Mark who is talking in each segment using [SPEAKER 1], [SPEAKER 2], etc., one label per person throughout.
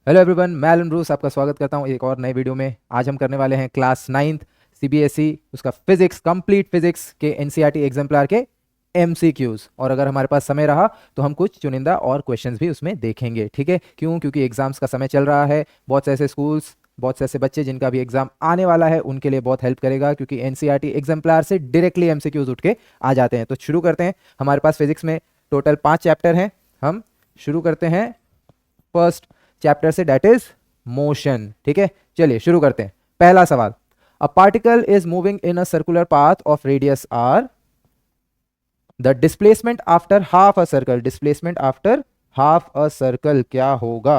[SPEAKER 1] Hello everyone, मैं Elon Bruce आपका स्वागत करता हूं एक और नए वीडियो में। आज हम करने वाले हैं क्लास 9th सीबीएसई उसका फिजिक्स, कंप्लीट फिजिक्स के एनसीईआरटी एग्जाम्पलर के एमसीक्यूज। और अगर हमारे पास समय रहा तो हम कुछ चुनिंदा और क्वेश्चंस भी उसमें देखेंगे। ठीक है, क्यों? क्योंकि एग्जाम्स का समय चल रहा है। बहुत से ऐसे स्कूल्स, बहुत से ऐसे बच्चे जिनका भी एग्जाम आने वाला है, उनके लिए बहुत हेल्प करेगा, क्योंकि एनसीईआरटी एग्जाम्पलर से डायरेक्टली एमसीक्यूज उठ के आ जाते हैं। तो शुरू करते हैं। हमारे पास फिजिक्स में टोटल 5 चैप्टर हैं। हम शुरू करते हैं फर्स्ट चैप्टर से, दैट इज मोशन। ठीक है, चलिए शुरू करते हैं। पहला सवाल, a particle is moving in a circular path of radius r, the displacement after half a circle, displacement after half a circle क्या होगा?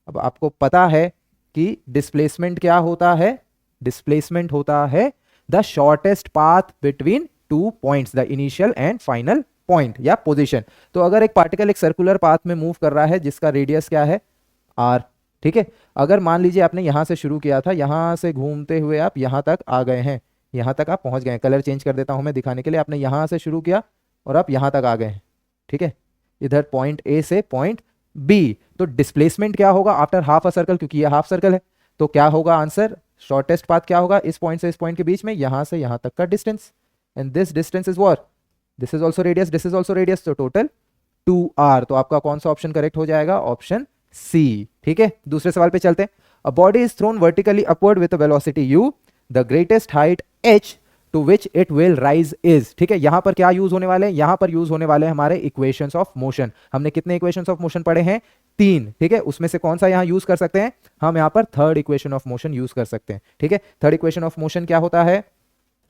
[SPEAKER 1] अब आपको पता है कि डिस्प्लेसमेंट क्या होता है? डिस्प्लेसमेंट होता है the shortest path between two points, the initial and final point या पोजीशन। तो अगर एक पार्टिकल एक सर्कुलर पाथ में मूव कर रहा है जिसका रेडियस क्या है? आर। ठीक है, अगर मान लीजिए आपने यहां से शुरू किया था, यहां से घूमते हुए आप यहां तक आ गए हैं, यहां तक आप पहुंच गए हैं। कलर चेंज कर देता हूं मैं दिखाने के लिए। आपने यहां से शुरू किया और आप यहां तक आ गए हैं। ठीक है, इधर पॉइंट ए से पॉइंट बी। तो डिस्प्लेसमेंट क्या होगा आफ्टर हाफ अ सर्कल? क्योंकि ये हाफ सर्कल है, तो क्या होगा आंसर? शॉर्टेस्ट पाथ क्या होगा इस पॉइंट से इस पॉइंट के बीच में? यहां से यहां तक का distance. And this distance is what? This is also radius, this is also radius, तो टोटल 2r। तो आपका कौन सा ऑप्शन करेक्ट हो जाएगा? Option C. ठीक है, दूसरे सवाल पे चलते हैं। A body is thrown vertically upward with velocity u, the greatest height h to which it will rise is. ठीक है, यहां पर क्या यूज होने वाले हैं? यहां पर यूज होने वाले हैं हमारे इक्वेशंस ऑफ मोशन। हमने कितने इक्वेशंस ऑफ मोशन पढ़े हैं? 3। ठीक है, उसमें से कौन सा यहां यूज कर सकते हैं? हम यहां पर third equation of motion use कर सकते हैं। ठीक है, थर्ड इक्वेशन ऑफ मोशन क्या होता है?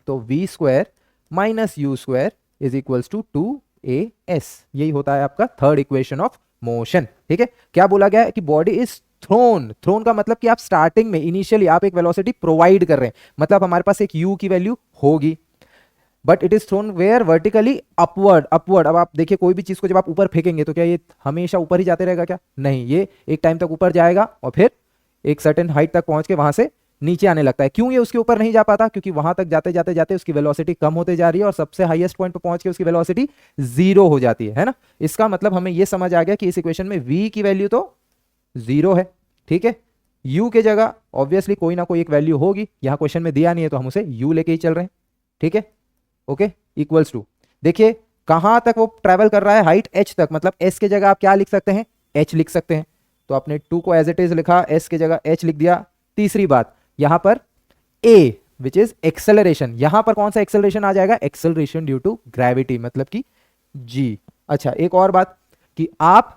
[SPEAKER 1] तो v square minus u square is equals to 2as। यही होता है आपका थर्ड इक्वेशन ऑफ मोशन। ठीक है, क्या बोला गया है कि बॉडी इज थ्रोन। थ्रोन का मतलब कि आप स्टार्टिंग में इनिशियली आप एक वेलोसिटी प्रोवाइड कर रहे हैं, मतलब हमारे पास एक u की वैल्यू होगी, but it is thrown where? Vertically upward. Upward, अब आप देखिए कोई भी चीज को जब आप ऊपर फेंकेंगे तो क्या ये हमेशा ऊपर ही जाते रहेगा? क्या नहीं, ये एक टाइम तक ऊपर जाएगा और फिर एक सर्टेन हाइट तक पहुंच के वहां से नीचे आने लगता है। क्यों ये उसके ऊपर नहीं जा पाता? क्योंकि वहां तक जाते जाते जाते उसकी वेलोसिटी कम होते जा रही है और सबसे हाईएस्ट पॉइंट पर पहुंच के उसकी वेलोसिटी 0 हो जाती है ना। इसका मतलब हमें ये समझ आ गया कि इस इक्वेशन में v की वैल्यू तो 0 है। ठीक है, u के जगह ऑब्वियसली कोई ना कोई एक वैल्यू होगी। यहां क्वेश्चन में दिया नहीं है तो हम उसे u लेके ही चल रहे हैं। ठीक है, ओके, इक्वल्स टू, देखिए कहां तक वो ट्रेवल कर रहा है? हाइट h तक, मतलब s के जगह आप क्या लिख सकते हैं? h लिख सकते हैं। तो आपने 2 को एज इट इज लिखा, s के जगह h लिख दिया। तीसरी बात, यहां पर a विच इज एक्सेलरेशन, यहां पर कौन सा एक्सेलरेशन आ जाएगा? एक्सेलरेशन ड्यू टू ग्रेविटी, मतलब कि g। अच्छा, एक और बात कि आप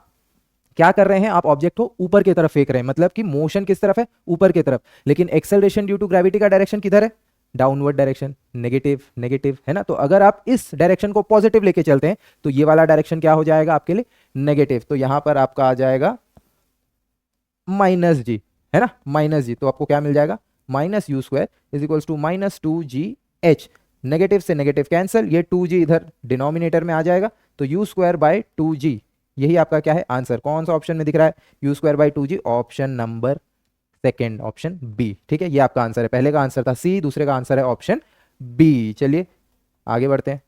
[SPEAKER 1] क्या कर रहे हैं? आप ऑब्जेक्ट को ऊपर की तरफ फेंक रहे हैं, मतलब कि मोशन किस तरफ है? ऊपर की तरफ। लेकिन एक्सेलरेशन ड्यू टू ग्रेविटी का डायरेक्शन किधर है? डाउनवर्ड डायरेक्शन, नेगेटिव नेगेटिव, है ना। तो अगर आप इस डायरेक्शन को पॉजिटिव लेके चलते हैं तो ये वाला डायरेक्शन क्या हो जाएगा आपके लिए? नेगेटिव। तो यहां पर आपका आ जाएगा माइनस जी, है ना, माइनस जी। तो आपको क्या मिल जाएगा? Minus u square is equals to minus 2gh। Negative से नेगेटिव कैंसिल, ये 2g इधर डिनोमिनेटर में आ जाएगा, तो यू स्क्वायर बाय 2g। यही आपका क्या है? आंसर। कौन सा ऑप्शन में दिख रहा है? U square by 2g, option number second, option B. ठीक है, ये आपका आंसर है। पहले का आंसर था सी, दूसरे का आंसर है ऑप्शन बी। चलिए आगे बढ़ते हैं,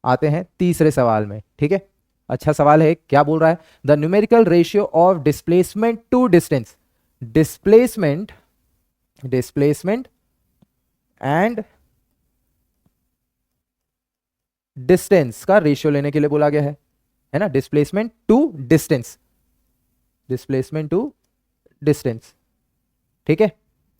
[SPEAKER 1] आते हैं तीसरे सवाल में। ठीक है, अच्छा सवाल है। क्या बोल रहा है? The numerical ratio of displacement to distance, displacement, displacement and distance का रेशियो लेने के लिए बोला गया है ना। Displacement to distance, displacement to distance. ठीक है,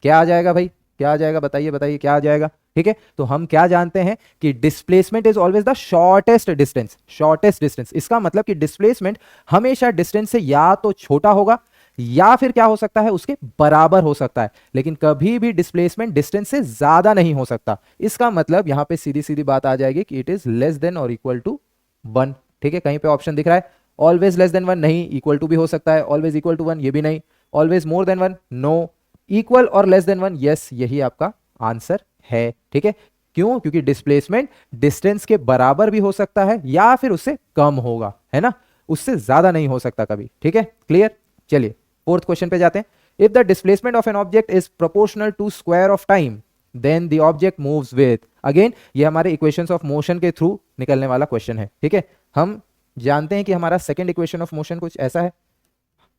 [SPEAKER 1] क्या आ जाएगा भाई? क्या आ जाएगा? बताइए बताइए, क्या आ जाएगा? ठीक है, तो हम क्या जानते हैं कि displacement is always the shortest distance. Shortest distance, इसका मतलब कि डिस्प्लेसमेंट हमेशा डिस्टेंस से या तो छोटा होगा या फिर क्या हो सकता है? उसके बराबर हो सकता है, लेकिन कभी भी डिस्प्लेसमेंट डिस्टेंस से ज्यादा नहीं हो सकता। इसका मतलब यहां पे सीधी सीधी बात आ जाएगी कि इट इज लेस देन और इक्वल टू 1। ठीक है, कहीं पे ऑप्शन दिख रहा है ऑलवेज लेस देन 1? नहीं। इक्वल टू भी हो सकता है, ऑलवेज इक्वल टू 1 ये भी नहीं। Always more than 1? No. Equal और लेस देन 1? यस, यही आपका आंसर है। ठीक है, क्यों? क्योंकि डिस्प्लेसमेंट डिस्टेंस के बराबर भी हो सकता है या फिर उससे कम होगा, है ना, उससे ज्यादा नहीं हो सकता कभी। ठीक है, क्लियर। चलिए फोर्थ क्वेश्चन पे जाते हैं। If the displacement of an object is proportional to square of time then the object moves with. Again ये हमारे इक्वेशंस ऑफ मोशन के थ्रू निकलने वाला क्वेश्चन है। ठीक है, हम जानते हैं कि हमारा सेकंड इक्वेशन ऑफ मोशन कुछ ऐसा है।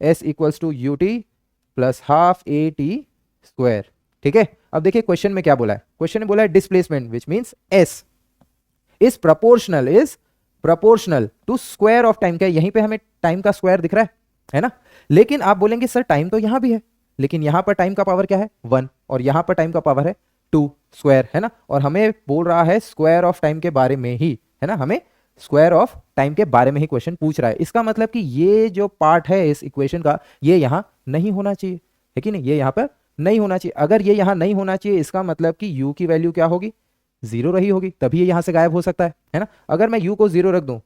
[SPEAKER 1] S equals to u t plus half a t square. ठीक है, अब देखिए क्वेश्चन में क्या बोला है, क्वेश्चन में बोला है displacement which means s is proportional to square of time. क्या यहीं पे हमें टाइम का स्क्वायर दिख रहा है ना? लेकिन आप बोलेंगे सर टाइम तो यहां भी है, लेकिन यहां पर टाइम का पावर क्या है 1 और यहां पर टाइम का पावर है 2 स्क्वायर, है ना? और हमें बोल रहा है स्क्वायर ऑफ टाइम के बारे में ही, है ना? हमें स्क्वायर ऑफ टाइम के बारे में ही क्वेश्चन पूछ रहा है। इसका मतलब कि ये जो पार्ट है इस इक्वेशन का ये यहां नहीं होना चाहिए, है कि नहीं? ये यहां पर नहीं होना चाहिए। अगर ये यहां नहीं होना चाहिए इसका मतलब कि u की वैल्यू क्या होगी, 0 रही होगी, तभी ये यहां से गायब हो सकता है ना? अगर मैं u को 0 रख दूं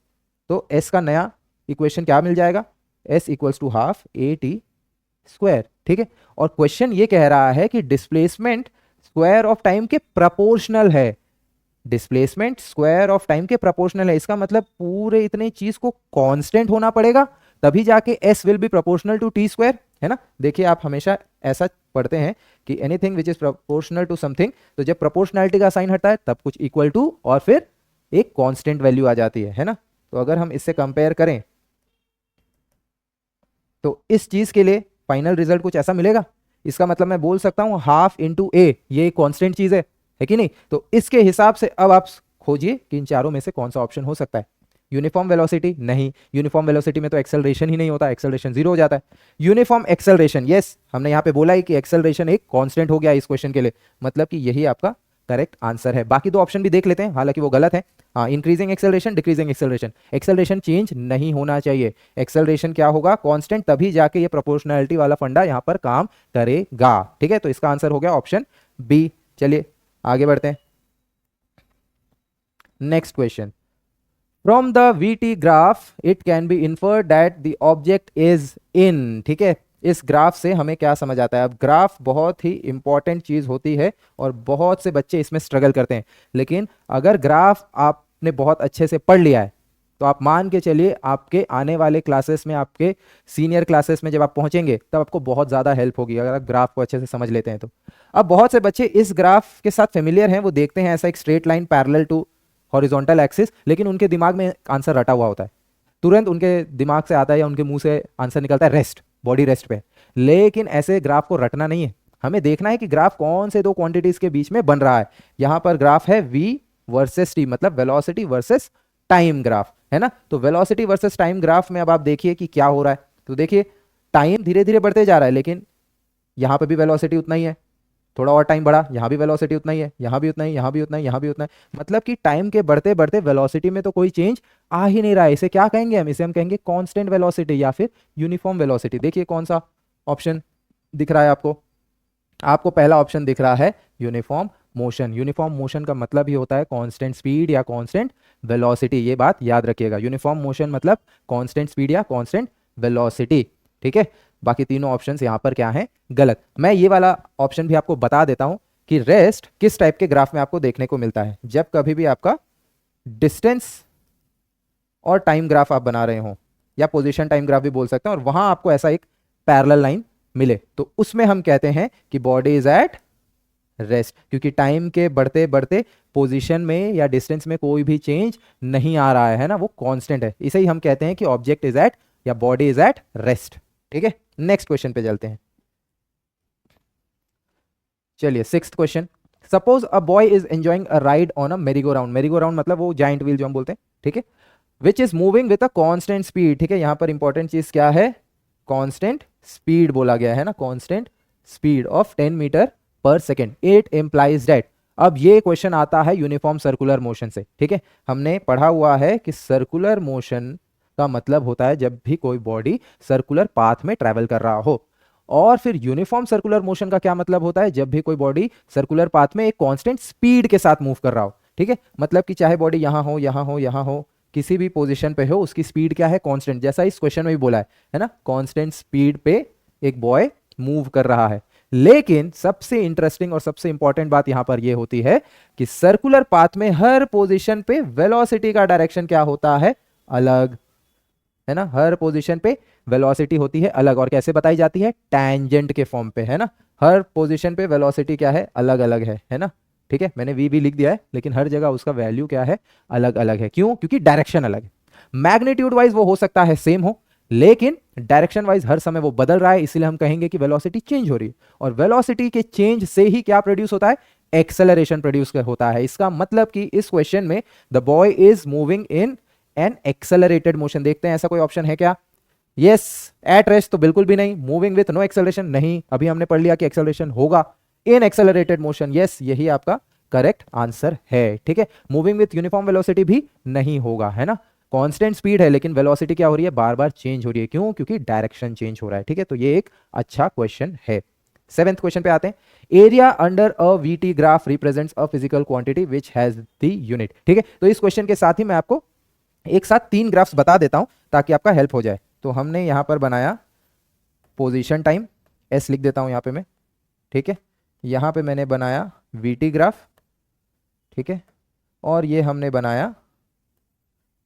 [SPEAKER 1] तो s का नया इक्वेशन क्या मिल जाएगा, s equals to half a t square. ठीक है, और क्वेश्चन ये कह रहा है कि डिस्प्लेसमेंट स्क्वायर ऑफ टाइम के प्रपोर्शनल है, डिस्प्लेसमेंट स्क्वायर ऑफ टाइम के प्रपोर्शनल है। इसका मतलब पूरे इतने चीज को कांस्टेंट होना पड़ेगा तभी जाके s will be proportional to t square, है ना? देखिए आप हमेशा ऐसा पढ़ते हैं कि anything which is proportional to something, तो जब प्रोपोर्शनैलिटी का साइन हटता है तब कुछ इक्वल टू और फिर एक कांस्टेंट वैल्यू आ जाती है ना? तो अगर हम इससे कंपेयर करें तो इस चीज के लिए फाइनल रिजल्ट कुछ ऐसा मिलेगा। इसका मतलब मैं बोल सकता हूं हाफ इंटू ए, ये कांस्टेंट चीज है कि नहीं? तो इसके हिसाब से अब आप खोजिए कि इन चारों में से कौन सा ऑप्शन हो सकता है। यूनिफॉर्म वेलोसिटी नहीं, यूनिफॉर्म वेलोसिटी में तो एक्सेलरेशन ही नहीं होता, एक्सेलरेशन 0 हो जाता है। यूनिफॉर्म एक्सेलरेशन, यस हमने यहां पे बोला है कि एक्सेलरेशन एक कांस्टेंट हो गया इस क्वेश्चन के लिए, मतलब कि यही आपका करेक्ट आंसर है। बाकी दो ऑप्शन भी देख लेते हैं, हालांकि वो गलत है। हाँ, increasing acceleration, decreasing acceleration, acceleration change नहीं होना चाहिए, एक्सेलरेशन क्या होगा कांस्टेंट, तभी जाके ये प्रोपोर्शनैलिटी वाला फंडा यहां पर काम करेगा। ठीक है, तो इसका आंसर हो गया ऑप्शन बी। चलिए आगे बढ़ते हैं, next question. From the VT graph it can be inferred that the object is in. ठीक है, इस ग्राफ से हमें क्या समझ आता है? अब ग्राफ बहुत ही इंपॉर्टेंट चीज होती है और बहुत से बच्चे इसमें स्ट्रगल करते हैं, लेकिन अगर ग्राफ आपने बहुत अच्छे से पढ़ लिया है तो आप मान के चलिए आपके आने वाले क्लासेस में, आपके सीनियर क्लासेस में जब आप पहुंचेंगे तब आपको बहुत ज़्यादा हेल्प होगी अगर आप ग्राफ को अच्छे से समझ लेते हैं तो। अब बहुत से बच्चे इस ग्राफ के साथ फेमिलियर हैं, वो देखते हैं ऐसा एक straight line parallel to horizontal axis, लेकिन उनके दिमाग में आंसर रटा हुआ होता है, तुरंत उनके दिमाग से आता है या उनके मुंह से आंसर निकलता है रेस्ट, बॉडी रेस्ट पे। लेकिन ऐसे ग्राफ को रटना नहीं है, हमें देखना है कि ग्राफ कौन से दो क्वांटिटीज के बीच में बन रहा है। यहां पर ग्राफ है v वर्सेस t, मतलब वेलोसिटी वर्सेस टाइम ग्राफ, है ना? तो वेलोसिटी वर्सेस टाइम ग्राफ में अब आप देखिए कि क्या हो रहा है। तो देखिए टाइम धीरे धीरे बढ़ते जा रहा है, लेकिन यहां पर भी वेलोसिटी उतना ही है, थोड़ा और टाइम बढ़ा, यहां भी वेलोसिटी उतना ही है, यहां भी उतना ही, यहां भी उतना ही, यहां भी उतना ही, मतलब कि टाइम के बढ़ते बढ़ते वेलोसिटी में तो कोई चेंज आ ही नहीं रहा है। इसे क्या कहेंगे हम? इसे हम कहेंगे कांस्टेंट वेलोसिटी या फिर यूनिफॉर्म वेलोसिटी। देखिए कौन सा ऑप्शन दिख रहा है आपको? आपको पहला ऑप्शन दिख रहा है यूनिफॉर्म मोशन। यूनिफॉर्म मोशन का मतलब ही होता है कांस्टेंट स्पीड या कांस्टेंट वेलोसिटी, ये बात याद रखिएगा। यूनिफॉर्म मोशन मतलब कांस्टेंट स्पीड या कांस्टेंट वेलोसिटी। ठीक है, बाकी तीनों ऑप्शंस यहां पर क्या हैं? गलत। मैं ये वाला ऑप्शन भी आपको बता देता हूं कि रेस्ट किस टाइप के ग्राफ में आपको देखने को मिलता है। जब कभी भी आपका डिस्टेंस और टाइम ग्राफ आप बना रहे हो, या पोजीशन टाइम ग्राफ भी बोल सकते हैं, और वहां आपको ऐसा एक पैरेलल लाइन मिले, तो उसमें हम कहते हैं कि बॉडी इज एट रेस्ट, क्योंकि टाइम के बढ़ते बढ़ते पोजीशन में या डिस्टेंस में कोई भी चेंज नहीं आ रहा है ना, वो कांस्टेंट है। इसे ही हम कहते हैं कि ऑब्जेक्ट इज एट या बॉडी इज एट रेस्ट। ठीक है, नेक्स्ट क्वेश्चन पे चलते हैं। चलिए sixth question. Suppose a boy is enjoying a ride on a merry-go round. Merry-go round मतलब वो जाइंट व्हील जो हम बोलते हैं, ठीक है, which is moving with a constant speed. ठीक है, यहां पर इंपॉर्टेंट चीज क्या है? कांस्टेंट स्पीड बोला गया है ना, कांस्टेंट स्पीड ऑफ 10 मीटर पर सेकेंड। It implies that. अब ये क्वेश्चन आता है यूनिफॉर्म सर्कुलर मोशन से। ठीक है, हमने पढ़ा हुआ है कि सर्कुलर मोशन का मतलब होता है जब भी कोई बॉडी सर्कुलर पाथ में ट्रेवल कर रहा हो, और फिर यूनिफॉर्म सर्कुलर मोशन का क्या मतलब होता है? जब भी कोई बॉडी सर्कुलर पाथ में एक कांस्टेंट स्पीड के साथ मूव कर रहा हो। ठीक है, मतलब कि चाहे बॉडी यहां हो, यहां हो, यहां हो, किसी भी पोजीशन पे हो, उसकी स्पीड क्या है? कांस्टेंट, जैसा इस क्वेश्चन में भी बोला है ना, कांस्टेंट स्पीड पे एक बॉय मूव कर रहा है। लेकिन सबसे इंटरेस्टिंग और सबसे इंपॉर्टेंट बात यहां पर यह होती है कि सर्कुलर पाथ में हर पोजीशन पे वेलोसिटी का डायरेक्शन क्या होता है? अलग, है ना? हर पोजीशन पे वेलोसिटी होती है अलग, और कैसे बताई जाती है? टैंजेंट के फॉर्म पे, है ना? हर पोजीशन पे वेलोसिटी क्या है? अलग अलग है ना? ठीक है, मैंने वी भी लिख दिया है, लेकिन हर जगह उसका वैल्यू क्या है? अलग अलग है। क्यों? क्योंकि डायरेक्शन अलग है। मैग्नीट्यूड वाइज वो हो सकता है सेम हो, लेकिन डायरेक्शन वाइज हर समय वो बदल रहा है, इसीलिए हम कहेंगे कि वेलोसिटी चेंज हो रही है। और वेलोसिटी के चेंज से ही क्या प्रोड्यूस होता है, एक्सेलरेशन प्रोड्यूस होता है। इसका मतलब कि इस क्वेश्चन में the boy is moving in an accelerated motion. देखते हैं ऐसा कोई ऑप्शन है क्या? यस, एट रेस्ट तो बिल्कुल भी नहीं, मूविंग विथ नो एक्सेलरेशन नहीं, अभी हमने पढ़ लिया कि एक्सेलरेशन होगा इन एक्सेलरेटेड मोशन, यस यही आपका करेक्ट आंसर है। ठीक है, मूविंग विथ यूनिफॉर्म वेलोसिटी भी नहीं होगा, है ना। कांस्टेंट स्पीड है लेकिन वेलोसिटी क्या हो रही है, बार बार चेंज हो रही है। क्यों? क्योंकि डायरेक्शन चेंज हो रहा है। ठीक है, तो ये एक अच्छा क्वेश्चन है। 7th क्वेश्चन पे आते हैं। Area under a VT graph represents a physical quantity which has the unit. ठीक है, तो इस क्वेश्चन के साथ ही मैं आपको एक साथ 3 ग्राफ्स बता देता हूं ताकि आपका हेल्प हो जाए। तो हमने यहां पर बनाया पोजीशन टाइम, एस लिख देता हूं यहां पे मैं। ठीक है, यहां पे मैंने बनाया वीटी ग्राफ। ठीक है, और ये हमने बनाया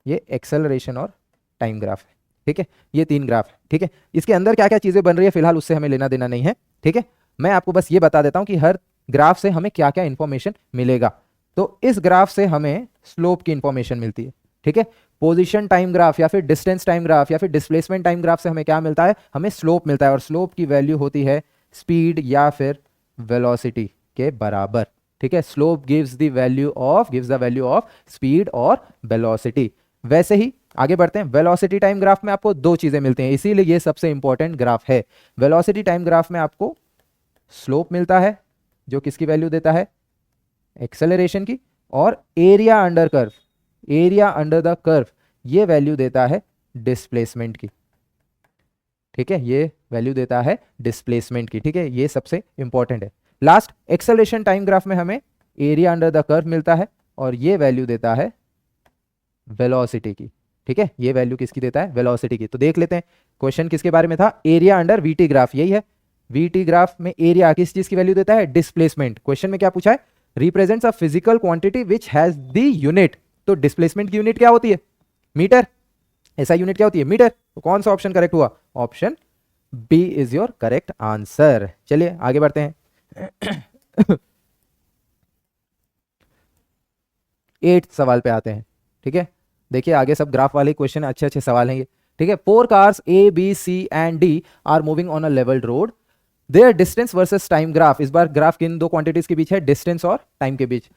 [SPEAKER 1] ये एक्सेलरेशन और टाइम ग्राफ है। ठीक है, ये 3 ग्राफ है। ठीक है, इसके अंदर क्या क्या चीजें बन रही है फिलहाल उससे हमें लेना देना नहीं है। ठीक है, मैं आपको बस ये बता देता हूं कि हर ग्राफ से हमें क्या क्या इंफॉर्मेशन मिलेगा। तो इस ग्राफ से हमें स्लोप की इंफॉर्मेशन मिलती है। ठीक है, पोजीशन टाइम ग्राफ या फिर डिस्टेंस टाइम ग्राफ या फिर डिस्प्लेसमेंट टाइम ग्राफ से हमें क्या मिलता है, हमें स्लोप मिलता है। और स्लोप की वैल्यू होती है स्पीड या फिर वेलोसिटी के बराबर। ठीक है, slope gives the value of speed और वेलोसिटी। वैसे ही आगे बढ़ते हैं। वेलोसिटी टाइम ग्राफ में आपको 2 चीजें मिलती हैं, इसीलिए ये सबसे इंपॉर्टेंट ग्राफ है। वेलोसिटी टाइम ग्राफ में आपको स्लोप मिलता है जो किसकी वैल्यू देता है, एक्सेलरेशन की, और एरिया अंडर द कर्व ये वैल्यू देता है डिस्प्लेसमेंट की। ठीक है, ये वैल्यू देता है डिस्प्लेसमेंट की। ठीक है, ये सबसे इंपॉर्टेंट है। लास्ट, एक्सेलरेशन टाइम ग्राफ में हमें एरिया अंडर द कर्व मिलता है और ये वैल्यू देता है वेलोसिटी की। ठीक है, ये वैल्यू किसकी देता है, वेलोसिटी की। तो देख लेते हैं क्वेश्चन किसके बारे में था, एरिया अंडर वीटी ग्राफ, यही है। वीटी ग्राफ में एरिया किस चीज की वैल्यू देता है, डिस्प्लेसमेंट। क्वेश्चन में क्या पूछा है, represents a physical quantity which has the unit. तो डिस्प्लेसमेंट की यूनिट क्या होती है, मीटर। ऐसा यूनिट क्या होती है, मीटर। तो कौन सा ऑप्शन करेक्ट हुआ, option B is your correct answer. चलिए आगे बढ़ते हैं। 8th सवाल पे आते हैं। ठीक है, देखिए आगे सब ग्राफ वाले क्वेश्चन, अच्छे अच्छे सवाल हैं ये। ठीक है, 4 cars A B C and D are moving on a levelled road, their distance versus time graph. इस बार ग्राफ किन 2 क्वांटिटीज के बीच है, डिस्टेंस और टाइम के बीच,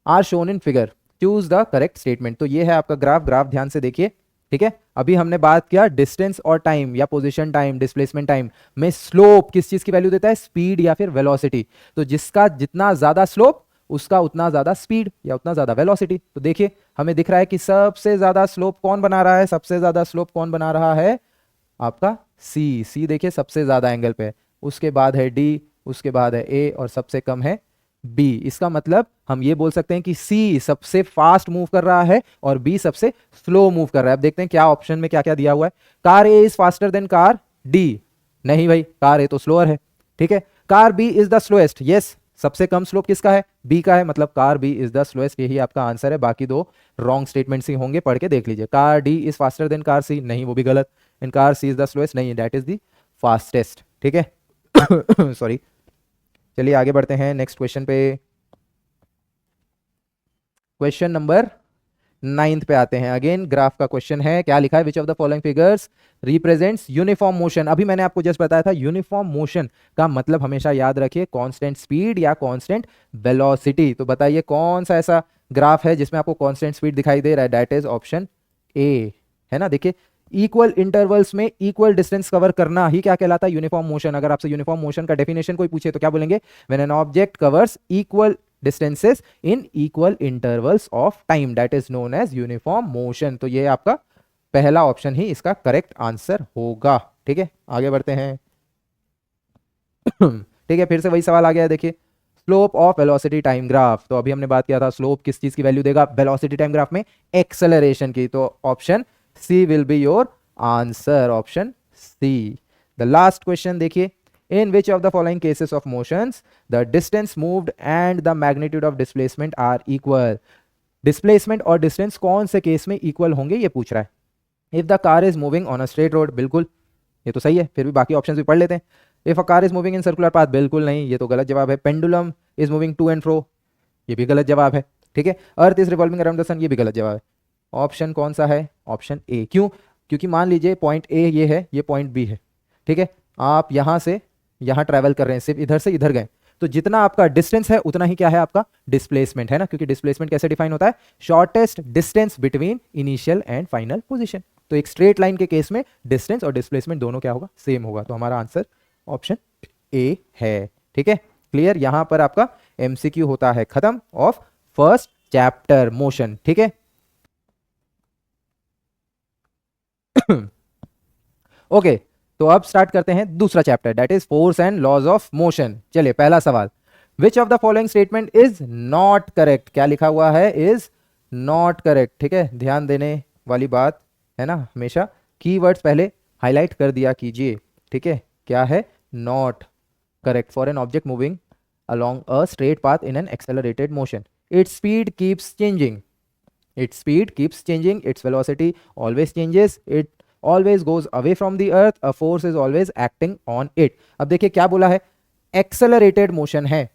[SPEAKER 1] are shown in figure, choose the correct statement. तो ये है आपका ग्राफ ध्यान से देखिए। ठीक है, अभी हमने बात किया डिस्टेंस और टाइम या पोजीशन टाइम, डिस्प्लेसमेंट टाइम में स्लोप किस चीज की वैल्यू देता है, स्पीड या फिर वेलोसिटी। तो जिसका जितना ज्यादा स्लोप उसका उतना ज्यादा स्पीड या उतना ज्यादा वेलोसिटी। तो देखिए हमें दिख रहा है कि सबसे ज्यादा स्लोप कौन बना रहा है, सबसे ज्यादा स्लोप कौन बना रहा है, आपका सी देखिए सबसे ज्यादा एंगल पे है, उसके बाद है डी, उसके बाद है ए और सबसे कम है बी। इसका मतलब हम ये बोल सकते हैं कि सी सबसे फास्ट मूव कर रहा है और बी सबसे स्लो मूव कर रहा है। अब देखते हैं क्या ऑप्शन में क्या क्या दिया हुआ है। Car A is faster than car D, नहीं भाई, कार ए तो स्लोअर है। ठीक है, car B is the slowest, yes, सबसे कम स्लोप किसका है, बी का है, मतलब car B is the slowest, यही आपका आंसर है। बाकी 2 रॉन्ग स्टेटमेंट्स ही होंगे, पढ़ के देख लीजिए। Car D is faster than car C, नहीं वो भी गलत। In car C is the slowest, नहीं, दैट इज द फास्टेस्ट। ठीक है, सॉरी। चलिए आगे बढ़ते हैं नेक्स्ट क्वेश्चन पे। क्वेश्चन नंबर 9th पे आते हैं। अगेन ग्राफ का क्वेश्चन है, क्या लिखा है, विच of the following figures represents uniform motion. अभी मैंने आपको जस्ट बताया था यूनिफॉर्म मोशन का मतलब हमेशा याद रखिए कांस्टेंट स्पीड या कांस्टेंट वेलोसिटी। तो बताइए कौन सा ऐसा ग्राफ है जिसमें आपको कांस्टेंट स्पीड दिखाई दे रहा है, दैट इज ऑप्शन ए, है ना। देखिए इक्वल इंटरवल्स में इक्वल डिस्टेंस कवर करना ही क्या कहलाता है, यूनिफॉर्म मोशन। अगर आपसे यूनिफॉर्म मोशन का डेफिनेशन कोई पूछे तो क्या बोलेंगे, when an object covers equal distances in equal intervals of time, that is known as uniform motion। तो ये आपका पहला ऑप्शन ही इसका करेक्ट आंसर होगा। ठीक है, आगे बढ़ते हैं। ठीक है, फिर से वही सवाल आ गया है, देखिए slope of velocity time graph. तो अभी हमने बात किया था स्लोप किस चीज की वैल्यू देगा, वेलोसिटी टाइम ग्राफ में एक्सेलरेशन की। तो option C will be your answer, option C. The last question देखिए, in which of the following cases of motions the distance moved and the magnitude of displacement are equal। displacement और distance कौन से case में equal होंगे ये पूछ रहा है। if the car is moving on a straight road, बिल्कुल ये तो सही है, फिर भी बाकी ऑप्शंस भी पढ़ लेते हैं। if a car is moving in circular path, बिल्कुल नहीं, ये तो गलत जवाब है। pendulum is moving to and fro, ये भी गलत जवाब है। ठीक है, earth is revolving around the sun, ये भी गलत जवाब है। ऑप्शन कौन सा है, ऑप्शन ए। क्यों, क्योंकि मान लीजिए पॉइंट ए ये है, ये पॉइंट बी है, ठीक है, आप यहां से यहां ट्रैवल कर रहे हैं, सिर्फ इधर से इधर गए, तो जितना आपका डिस्टेंस है उतना ही क्या है आपका डिस्प्लेसमेंट है ना, क्योंकि डिस्प्लेसमेंट कैसे डिफाइन होता है, shortest distance between initial and final position. तो एक स्ट्रेट लाइन के केस में डिस्टेंस और डिस्प्लेसमेंट दोनों क्या होगा, सेम होगा। तो हमारा आंसर ऑप्शन ए है। ठीक है, क्लियर। यहां पर आपका एमसीक्यू होता है खत्म ऑफ फर्स्ट चैप्टर मोशन। ठीक है ओके तो अब स्टार्ट करते हैं दूसरा chapter, that is force and laws of motion. चलिए पहला सवाल, which of the following statement is not correct. क्या लिखा हुआ है, इज नॉट करेक्ट। ठीक है, ध्यान देने वाली बात है ना, हमेशा कीवर्ड्स पहले हाईलाइट कर दिया कीजिए। ठीक है, क्या है, not correct. For an object moving along a straight path in an accelerated motion, its speed keeps changing, its speed keeps changing, its velocity always changes, it always goes away from the earth, a force is always acting on it। अब देखिए क्या बोला है, accelerated motion है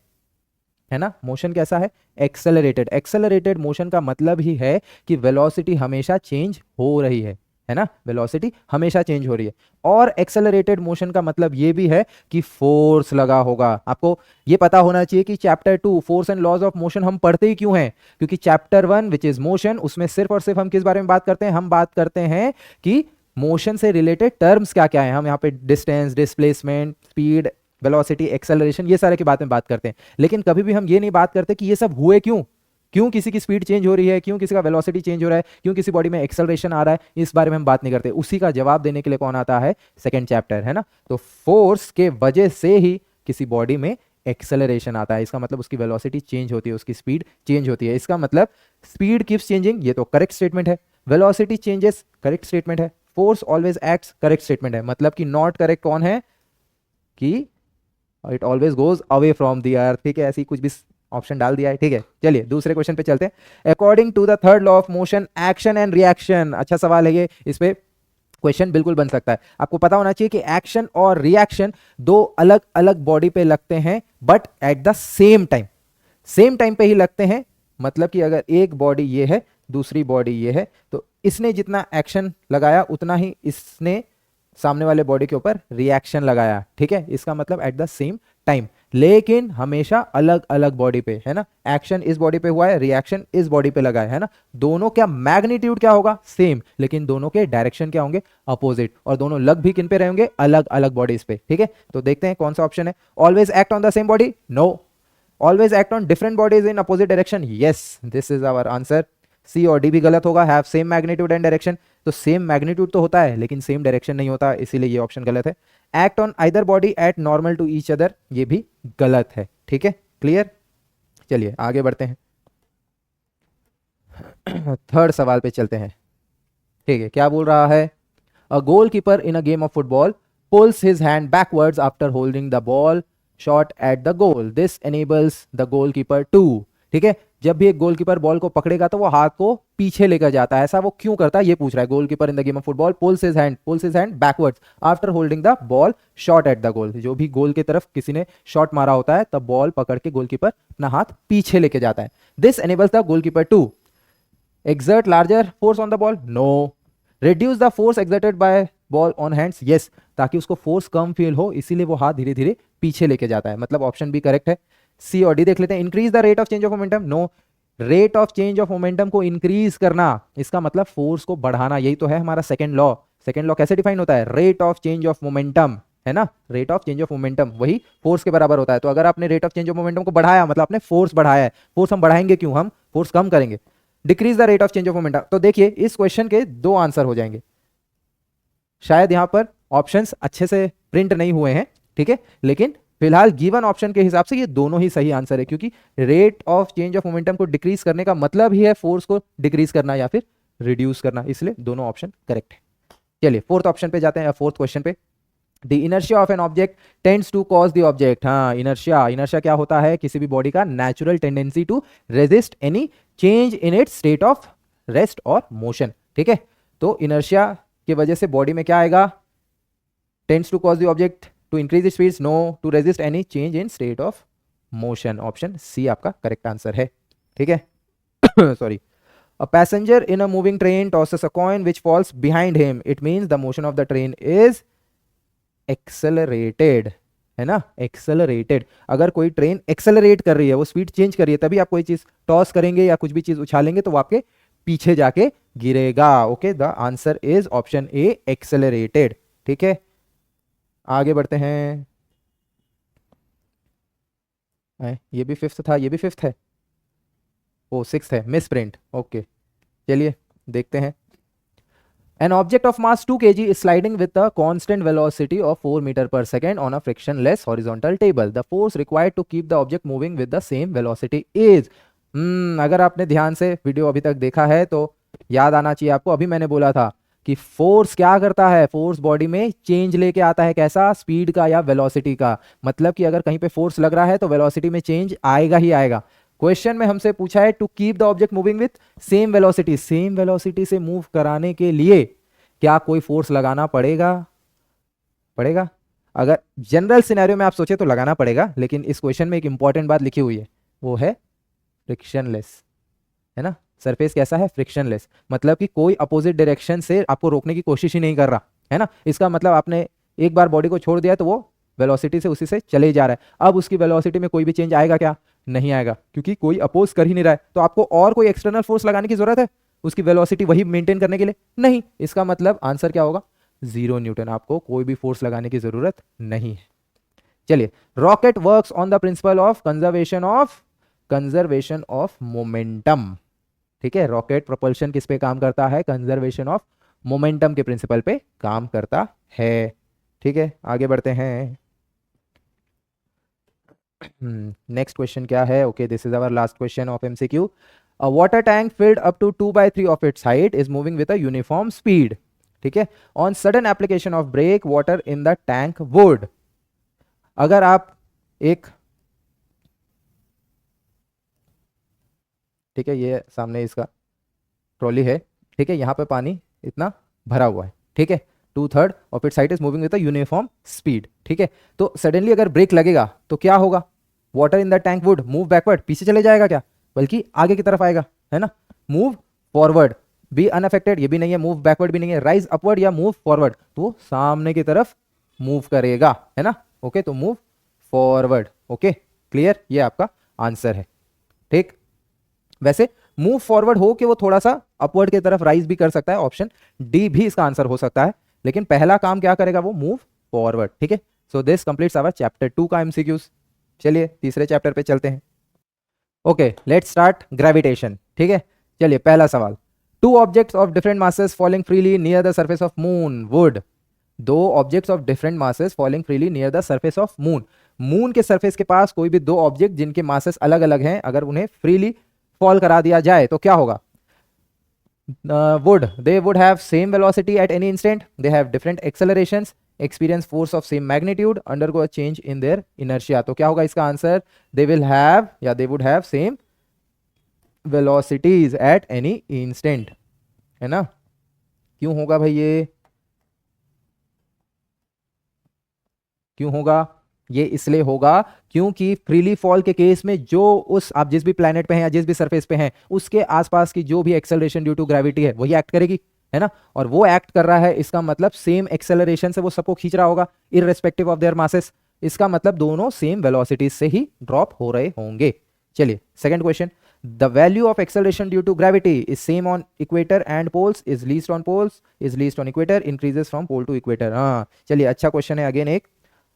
[SPEAKER 1] ना, motion कैसा है, accelerated. Accelerated motion का मतलब ही है कि वेलोसिटी हमेशा चेंज हो रही है ना, वेलोसिटी हमेशा चेंज हो रही है। और एक्सेलरेटेड मोशन का मतलब ये भी है कि फोर्स लगा होगा। आपको ये पता होना चाहिए कि chapter 2 force and laws of motion हम पढ़ते ही क्यों हैं, क्योंकि चैप्टर 1 विच इज मोशन, उसमें सिर्फ और सिर्फ हम किस बारे में बात करते हैं, हम बात करते हैं कि मोशन से रिलेटेड टर्म्स क्या क्या है। हम यहाँ पे distance, displacement, speed, velocity, acceleration, ये सारे की बात में बात करते हैं, लेकिन कभी भी हम ये नहीं बात करते कि ये सब हुए क्यों, क्यों किसी की स्पीड चेंज हो रही है, क्यों किसी का वेलोसिटी चेंज हो रहा है, क्यों किसी बॉडी में एक्सेलरेशन आ रहा है, इस बारे में हम बात नहीं करते। उसी का जवाब देने के लिए कौन आता है, सेकंड चैप्टर, है ना। तो फोर्स के वजह से ही किसी बॉडी में एक्सेलरेशन आता है, इसका मतलब उसकी वेलोसिटी चेंज होती है, उसकी स्पीड चेंज होती है। इसका मतलब स्पीड कीप्स चेंजिंग, ये तो करेक्ट स्टेटमेंट है। वेलोसिटी चेंजेस, करेक्ट स्टेटमेंट है। Force always acts, correct statement है। मतलब कि नॉट करेक्ट कौन है, कि it always goes away from the earth. ठीक है, ऐसी कुछ भी ऑप्शन डाल दिया है। ठीक है, चलिए दूसरे क्वेश्चन पे चलते हैं। According to the third law of motion, action and reaction, अच्छा सवाल है ये, इस पे क्वेश्चन बिल्कुल बन सकता है। आपको पता होना चाहिए कि एक्शन और रिएक्शन दो अलग अलग बॉडी पे लगते हैं, but at the same time, same time पे ही लगते हैं। मतलब कि अगर एक बॉडी ये है, दूसरी बॉडी ये है, तो इसने जितना एक्शन लगाया उतना ही इसने सामने वाले बॉडी के ऊपर रिएक्शन लगाया। ठीक है, इसका मतलब एट द सेम टाइम, लेकिन हमेशा अलग अलग बॉडी पे, है ना। एक्शन इस बॉडी पे हुआ है, रिएक्शन इस बॉडी पे लगा है ना। दोनों क्या मैग्नीट्यूड क्या होगा, सेम, लेकिन दोनों के डायरेक्शन क्या होंगे, अपोजिट, और दोनों लग भी किन पे रहेंगे, अलग अलग बॉडीज पे। ठीक है, तो देखते हैं कौन सा ऑप्शन है। Always act on the same body, no. Always act on different bodies in opposite direction, yes, this is our answer. C और डी भी गलत होगा। Have same magnitude and direction, तो सेम मैग्नीट्यूड तो होता है लेकिन सेम डायरेक्शन नहीं होता, इसीलिए ये ऑप्शन गलत है। Act on either body at normal to each other, ये भी गलत है। ठीक है, क्लियर। चलिए आगे बढ़ते हैं, थर्ड सवाल पे चलते हैं। ठीक है, क्या बोल रहा है, अ goalkeeper in a game of football pulls his hand backwards after holding the ball shot at the goal, this enables the goalkeeper to। ठीक है, जब भी एक गोलकीपर बॉल को पकड़ेगा तो वो हाथ को पीछे लेकर जाता है, ऐसा वो क्यों करता है ये पूछ रहा है। Goalkeeper in the game of football pulls his hand backwards after holding the ball shot at the goal, जो भी गोल की तरफ किसी ने शॉट मारा होता है तब बॉल पकड़ के गोलकीपर अपना हाथ पीछे लेके जाता है। this enables the goalkeeper to exert larger force on the ball, no। reduce the force exerted by ball on hands, yes, ताकि उसको फोर्स कम फील हो, इसीलिए वो हाथ धीरे धीरे पीछे लेके जाता है। मतलब ऑप्शन बी करेक्ट है। सी और डी देख लेते हैं। Increase the rate of change of momentum, no. Rate of change of momentum को इंक्रीज करना, इसका मतलब फोर्स को बढ़ाना, यही तो है हमारा सेकंड लॉ। सेकंड लॉ कैसे डिफाइन होता है, rate of change of momentum, है ना। Rate of change of momentum वही फोर्स के बराबर होता है। तो अगर आपने rate of change of momentum को बढ़ाया मतलब आपने फोर्स बढ़ाया है। फोर्स हम बढ़ाएंगे क्यों, हम फोर्स कम करेंगे। Decrease the rate of change of momentum, तो देखिए इस क्वेश्चन के दो आंसर हो जाएंगे। शायद यहां पर ऑप्शंस अच्छे से प्रिंट नहीं हुए हैं, ठीक है, लेकिन फिलहाल गिवन ऑप्शन के हिसाब से ये दोनों ही सही आंसर है, क्योंकि rate of change of momentum को डिक्रीज करने का मतलब ही है फोर्स को डिक्रीज करना या फिर रिड्यूस करना, इसलिए दोनों ऑप्शन करेक्ट है। चलिए फोर्थ ऑप्शन पे जाते हैं, फोर्थ क्वेश्चन पे। The inertia of an object tends to cause the object, हाँ इनर्शिया क्या होता है, किसी भी बॉडी का natural tendency to resist any change in its state of rest और मोशन। ठीक है, तो इनर्शिया की वजह से बॉडी में क्या आएगा, tends to cause the object to increase its speed, no. To resist any change in state of motion, option C आपका करेक्ट आंसर है। ठीक है sorry. A passenger in a moving train tosses a coin which falls behind him. It means the motion of the train is accelerated, है ना, accelerated. अगर कोई train accelerate कर रही है, वो स्पीड चेंज कर रही है, तभी आप कोई चीज टॉस करेंगे या कुछ भी चीज उछालेंगे तो वो आपके पीछे जाके गिरेगा। Okay, the answer is option A, accelerated. ठीक है, आगे बढ़ते हैं। ये भी फिफ्थ था, ये भी फिफ्थ है, ओ सिक्स्थ है, मिस प्रिंट। ओके, चलिए देखते हैं। An object of mass 2 kg is sliding with a constant velocity of 4 meter per second on a frictionless horizontal table. The force required to keep the object moving with the same velocity is अगर आपने ध्यान से video अभी तक देखा है तो याद आना चाहिए आपको। अभी मैंने बोला था कि फोर्स क्या करता है, फोर्स बॉडी में चेंज लेके आता है, कैसा, स्पीड का या वेलोसिटी का। मतलब कि अगर कहीं पे फोर्स लग रहा है तो वेलोसिटी में चेंज आएगा ही आएगा। क्वेश्चन में हमसे पूछा है to keep the object moving with same velocity. Same velocity से मूव कराने के लिए क्या कोई फोर्स लगाना पड़ेगा? पड़ेगा। अगर जनरल सिनेरियो में आप सोचे तो लगाना पड़ेगा, लेकिन इस क्वेश्चन में एक इंपॉर्टेंट बात लिखी हुई है, वो है फ्रिक्शनलेस, है ना। सरफेस कैसा है? फ्रिक्शनलेस। मतलब कि कोई अपोजिट डायरेक्शन से आपको रोकने की कोशिश ही नहीं कर रहा, है ना। इसका मतलब आपने एक बार बॉडी को छोड़ दिया तो वो वेलोसिटी से उसी से चले जा रहा है। अब उसकी वेलोसिटी में कोई भी चेंज आएगा क्या? नहीं आएगा, क्योंकि कोई अपोज कर ही नहीं रहा है। तो आपको और कोई एक्सटर्नल फोर्स लगाने की जरूरत है उसकी वेलोसिटी वही मेंटेन करने के लिए? नहीं। इसका मतलब आंसर क्या होगा? 0 न्यूटन। आपको कोई भी फोर्स लगाने की जरूरत नहीं है। चलिए, rocket works on the principle of conservation of momentum. ठीक है, रॉकेट प्रोपल्शन किस पे काम करता है? कंजर्वेशन ऑफ मोमेंटम के प्रिंसिपल पे काम करता है। ठीक है, आगे बढ़ते हैं। नेक्स्ट क्वेश्चन क्या है? Okay, this is our last question of MCQ. A water tank filled up to 2/3 of its height is moving with a uniform speed. ठीक है, on sudden application of brake, water in the tank would। अगर आप एक, ठीक है, ये सामने इसका ट्रॉली है, ठीक है, यहां पे पानी इतना भरा हुआ है, ठीक है, 2/3 of its height is moving with a uniform speed. ठीक है, तो सडनली अगर ब्रेक लगेगा तो क्या होगा? Water in the tank would move backward, पीछे चले जाएगा क्या? बल्कि आगे की तरफ आएगा, है ना। मूव फॉरवर्ड, बी अनअफेक्टेड, ये भी नहीं है, मूव बैकवर्ड भी नहीं है, राइज अपवर्ड या मूव फॉरवर्ड, तो सामने की तरफ मूव करेगा, है ना। ओके, तो मूव फॉरवर्ड। ओके, क्लियर, ये आपका आंसर है। ठीक, वैसे मूव फॉरवर्ड हो कि वो थोड़ा सा अपवर्ड की तरफ राइज भी कर सकता है, ऑप्शन डी भी इसका आंसर हो सकता है, लेकिन पहला काम क्या करेगा? वो मूव फॉरवर्ड। ठीक है, so this completes our chapter 2 का एमसीक्यूज। चलिए तीसरे चैप्टर पे चलते हैं। Okay, let's start gravitation. ठीक है, चलिए पहला सवाल। Two objects of different masses falling freely near the surface of moon वुड। दो objects of different masses falling freely near the surface of moon. Moon के सरफेस के पास कोई भी दो ऑब्जेक्ट जिनके मासेस अलग अलग हैं, अगर उन्हें फ्रीली फॉल करा दिया जाए तो क्या होगा? they would have same velocity at any instant, they have different accelerations, experience force of same magnitude, undergo a change in their inertia। तो क्या होगा इसका आंसर? they will have या they would have same velocities at any instant, है ना। क्यों होगा भाई? ये क्यों होगा? ये इसलिए होगा क्योंकि फ्रीली फॉल के केस में जो उस, आप जिस भी प्लैनेट पे हैं या जिस भी सरफेस पे हैं, उसके आसपास की जो भी एक्सेलरेशन ड्यू टू ग्रेविटी है वही एक्ट करेगी, है ना। और वो एक्ट कर रहा है, इसका मतलब सेम एक्सेलरेशन से वो सबको खींच रहा होगा इररेस्पेक्टिव ऑफ देयर मासेस। इसका मतलब दोनों सेम वेलोसिटीज से ही ड्रॉप हो रहे होंगे। चलिए second question. The value of acceleration due to gravity is same on equator and poles, is least on poles, is least on equator, increases from pole to equator. हाँ, चलिए अच्छा question है। Again एक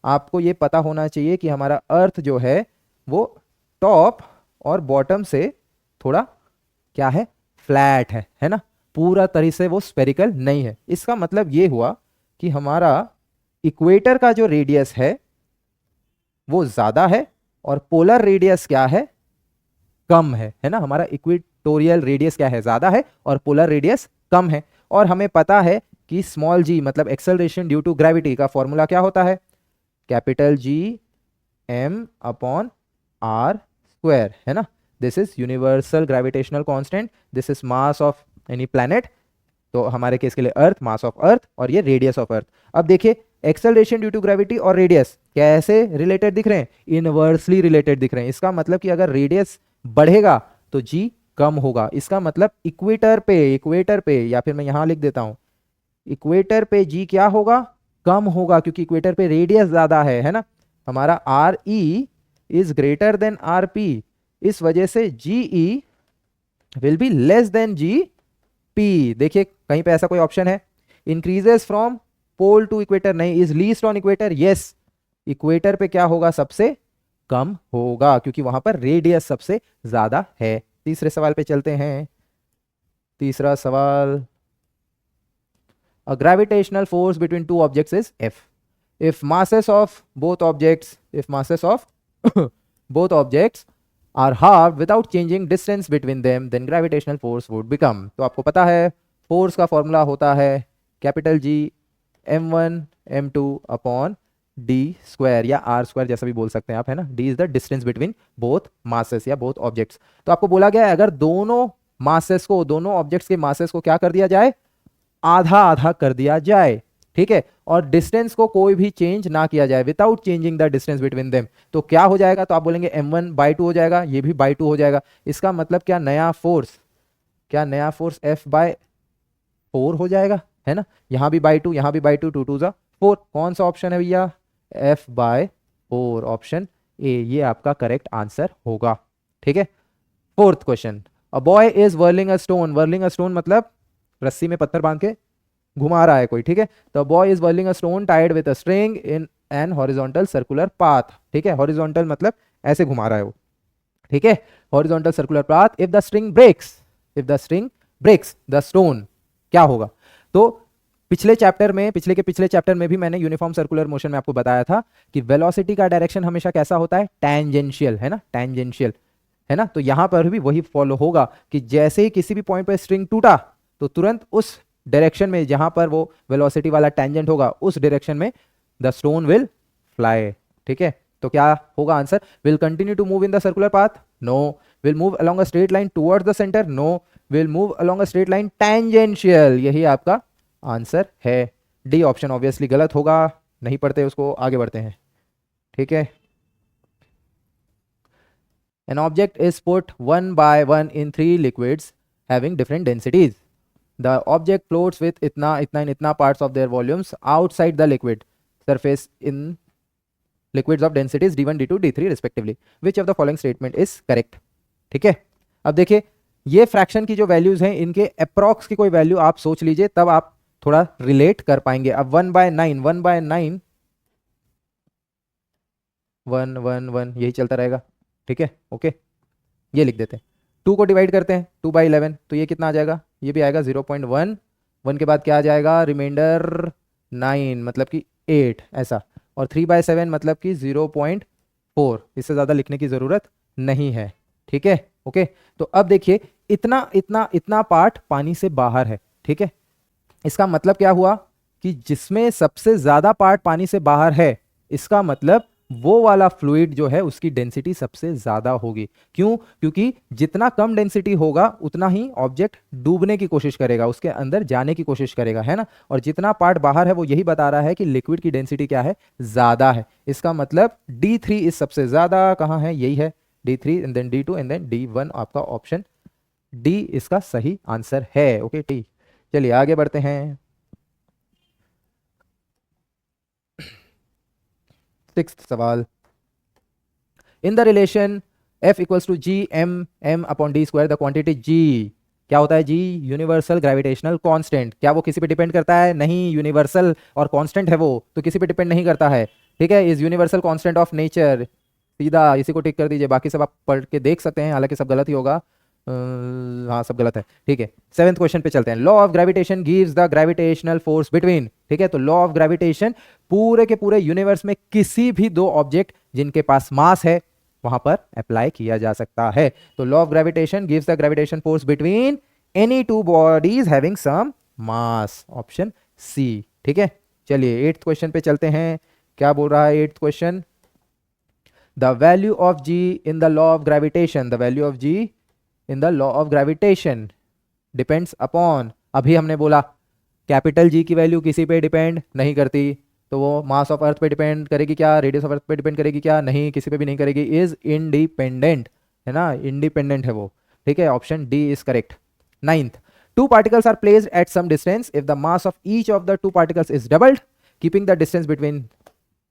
[SPEAKER 1] आपको ये पता होना चाहिए कि हमारा अर्थ जो है वो टॉप और बॉटम से थोड़ा क्या है? फ्लैट है ना। पूरा तरह से वो स्पेरिकल नहीं है। इसका मतलब ये हुआ कि हमारा इक्वेटर का जो रेडियस है वो ज्यादा है और पोलर रेडियस क्या है? कम है ना। हमारा इक्वेटोरियल रेडियस क्या है? ज्यादा है और पोलर रेडियस कम है। और हमें पता है कि स्मॉल जी मतलब एक्सेलरेशन ड्यू टू ग्रेविटी का फॉर्मूला क्या होता है? Capital G M upon R square, है ना। This is universal gravitational constant, this is mass of any planet, तो हमारे केस के लिए अर्थ, मास ऑफ अर्थ, और ये रेडियस ऑफ अर्थ। अब देखिए एक्सेलरेशन ड्यू टू ग्रेविटी और रेडियस कैसे रिलेटेड दिख रहे हैं? इनवर्सली रिलेटेड दिख रहे हैं। इसका मतलब कि अगर रेडियस बढ़ेगा तो जी कम होगा। इसका मतलब इक्वेटर पे या फिर मैं यहां लिख देता हूं, इक्वेटर पे जी क्या होगा, कम होगा, क्योंकि इक्वेटर पे रेडियस ज्यादा है ना, हमारा R E is greater than R P, इस वजह से G E will be less than G P. देखिए कहीं पे ऐसा कोई ऑप्शन है, increases from pole to equator, नहीं, is least on equator, yes, equator पे क्या होगा, सबसे कम होगा, क्योंकि वहां पर रेडियस सबसे ज्यादा है। तीसरे सवाल पे चलते हैं। तीसरा सवाल, a gravitational force between two objects is F. If masses of both objects are halved without changing distance between them, then gravitational force would become. तो आपको पता है फोर्स का फॉर्मूला होता है कैपिटल जी m1 m2 upon D square या are square, जैसा भी बोल सकते हैं आप, है ना। D is the distance between both masses या बोथ ऑब्जेक्ट्स। तो आपको बोला गया है अगर दोनों मासेस को, दोनों ऑब्जेक्ट्स के मासेस को क्या कर दिया जाए, आधा आधा कर दिया जाए, ठीक है, और डिस्टेंस को कोई भी चेंज ना किया जाए, without changing the distance between them, तो क्या हो जाएगा, तो आप बोलेंगे m1/2 हो जाएगा, ये भी बाई 2 हो जाएगा। इसका मतलब क्या, नया फोर्स F/4 हो जाएगा, है ना, यहां भी बाई 2, यहां भी बाई 2, 2 2 जा 4। कौन सा ऑप्शन है भैया, F/4, ऑप्शन ए, ये आपका करेक्ट आंसर होगा, ठीक है। Fourth question, a boy is whirling a stone मतलब रस्सी में पत्थर बांध के घुमा रहा है कोई, ठीक है। तो boy is whirling a stone tied with a string in an horizontal circular path, ठीक है, हॉरिजॉन्टल मतलब ऐसे घुमा रहा है वो, ठीक है, horizontal circular path. If the string breaks the stone, क्या होगा। तो पिछले चैप्टर में भी मैंने यूनिफॉर्म सर्कुलर मोशन में आपको बताया था कि वेलोसिटी का डायरेक्शन हमेशा कैसा होता है, टैंजेंशियल, है ना, टैंजेंशियल, है ना। तो यहां पर भी वही फॉलो होगा कि जैसे ही किसी भी पॉइंट पर स्ट्रिंग टूटा तो तुरंत उस डायरेक्शन में जहां पर वो वेलोसिटी वाला टेंजेंट होगा उस डायरेक्शन में द स्टोन विल फ्लाई, ठीक है। तो क्या होगा answer, will continue to move in the circular path, no, will move along a straight line towards the centre, no, will move along a straight line tangential, यही आपका answer है। D option obviously गलत होगा, नहीं पढ़ते उसको, आगे बढ़ते हैं, ठीक है। An object is put one by one in 3 liquids having different densities. The object floats with itna parts of their volumes outside the liquid surface in liquids of densities d1 d2 d3 respectively. Which of the following statement is correct? ठीक है, अब देखिए ये fraction की जो values हैं इनके approx की कोई वैल्यू आप सोच लीजिए, तब आप थोड़ा रिलेट कर पाएंगे। अब 1/9 1 1 1 यही चलता रहेगा, ठीक है, ओके, ये लिख देते हैं। 2 को डिवाइड करते हैं 2/11, तो ये कितना आ जाएगा, ये भी आएगा 0.1, 1 के बाद क्या आ जाएगा, रिमाइंडर 9 मतलब कि 8 ऐसा, और 3/7 मतलब कि 0.4, इससे ज़्यादा लिखने की ज़रूरत नहीं है, ठीक है, ओके। तो अब देखिए इतना इतना इतना पार्ट पानी से बाहर है, ठीक है, इसका मतलब क्या हुआ कि जिसमें सबसे ज़्यादा पार्ट पानी से बाहर है, इसका मतलब वो वाला फ्लूइड जो है उसकी डेंसिटी सबसे ज्यादा होगी। क्यों, क्योंकि जितना कम डेंसिटी होगा उतना ही ऑब्जेक्ट डूबने की कोशिश करेगा, उसके अंदर जाने की कोशिश करेगा, है ना, और जितना पार्ट बाहर है वो यही बता रहा है कि लिक्विड की डेंसिटी क्या है, ज्यादा है। इसका मतलब D3 इस सबसे ज्यादा, कहां है, यही है D3 and then D2 and then D1, आपका ऑप्शन डी इसका सही आंसर है, ओके, ठीक। चलिए आगे बढ़ते हैं। 6th सवाल, in the relation F equals to G M M upon D square the quantity G क्या होता है, G यूनिवर्सल ग्रेविटेशनल कांस्टेंट। क्या वो किसी पे डिपेंड करता है, नहीं, यूनिवर्सल और कांस्टेंट है वो, तो किसी पे डिपेंड नहीं करता है, ठीक है। Is universal constant of nature, सीधा इसी को टिक कर दीजिए, बाकी सब आप पढ़ के देख सकते हैं, हालांकि सब गलत ही होगा, हाँ सब गलत है, ठीक है। 7th क्वेश्चन पे चलते हैं। Law of gravitation gives the gravitational force between, ठीक है, तो लॉ ऑफ ग्रेविटेशन पूरे के पूरे यूनिवर्स में किसी भी दो ऑब्जेक्ट जिनके पास मास है वहां पर अप्लाई किया जा सकता है। तो law of gravitation gives the gravitation force between any two bodies having some mass, option C, ठीक है। चलिए 8th क्वेश्चन पे चलते हैं, क्या बोल रहा है 8th question, the value of G in the law of gravitation, the value of G in the law of gravitation depends upon, अभी हमने बोला कैपिटल जी की वैल्यू किसी पे डिपेंड नहीं करती, तो वो मास ऑफ अर्थ पे डिपेंड करेगी क्या, रेडियस ऑफ अर्थ पे डिपेंड करेगी क्या, नहीं, किसी पे भी नहीं करेगी, इज इंडिपेंडेंट, है ना, इंडिपेंडेंट है वो। ठीक है, option D is correct. Ninth, two particles are placed at some distance. If the mass of each of the two particles is doubled, keeping the distance between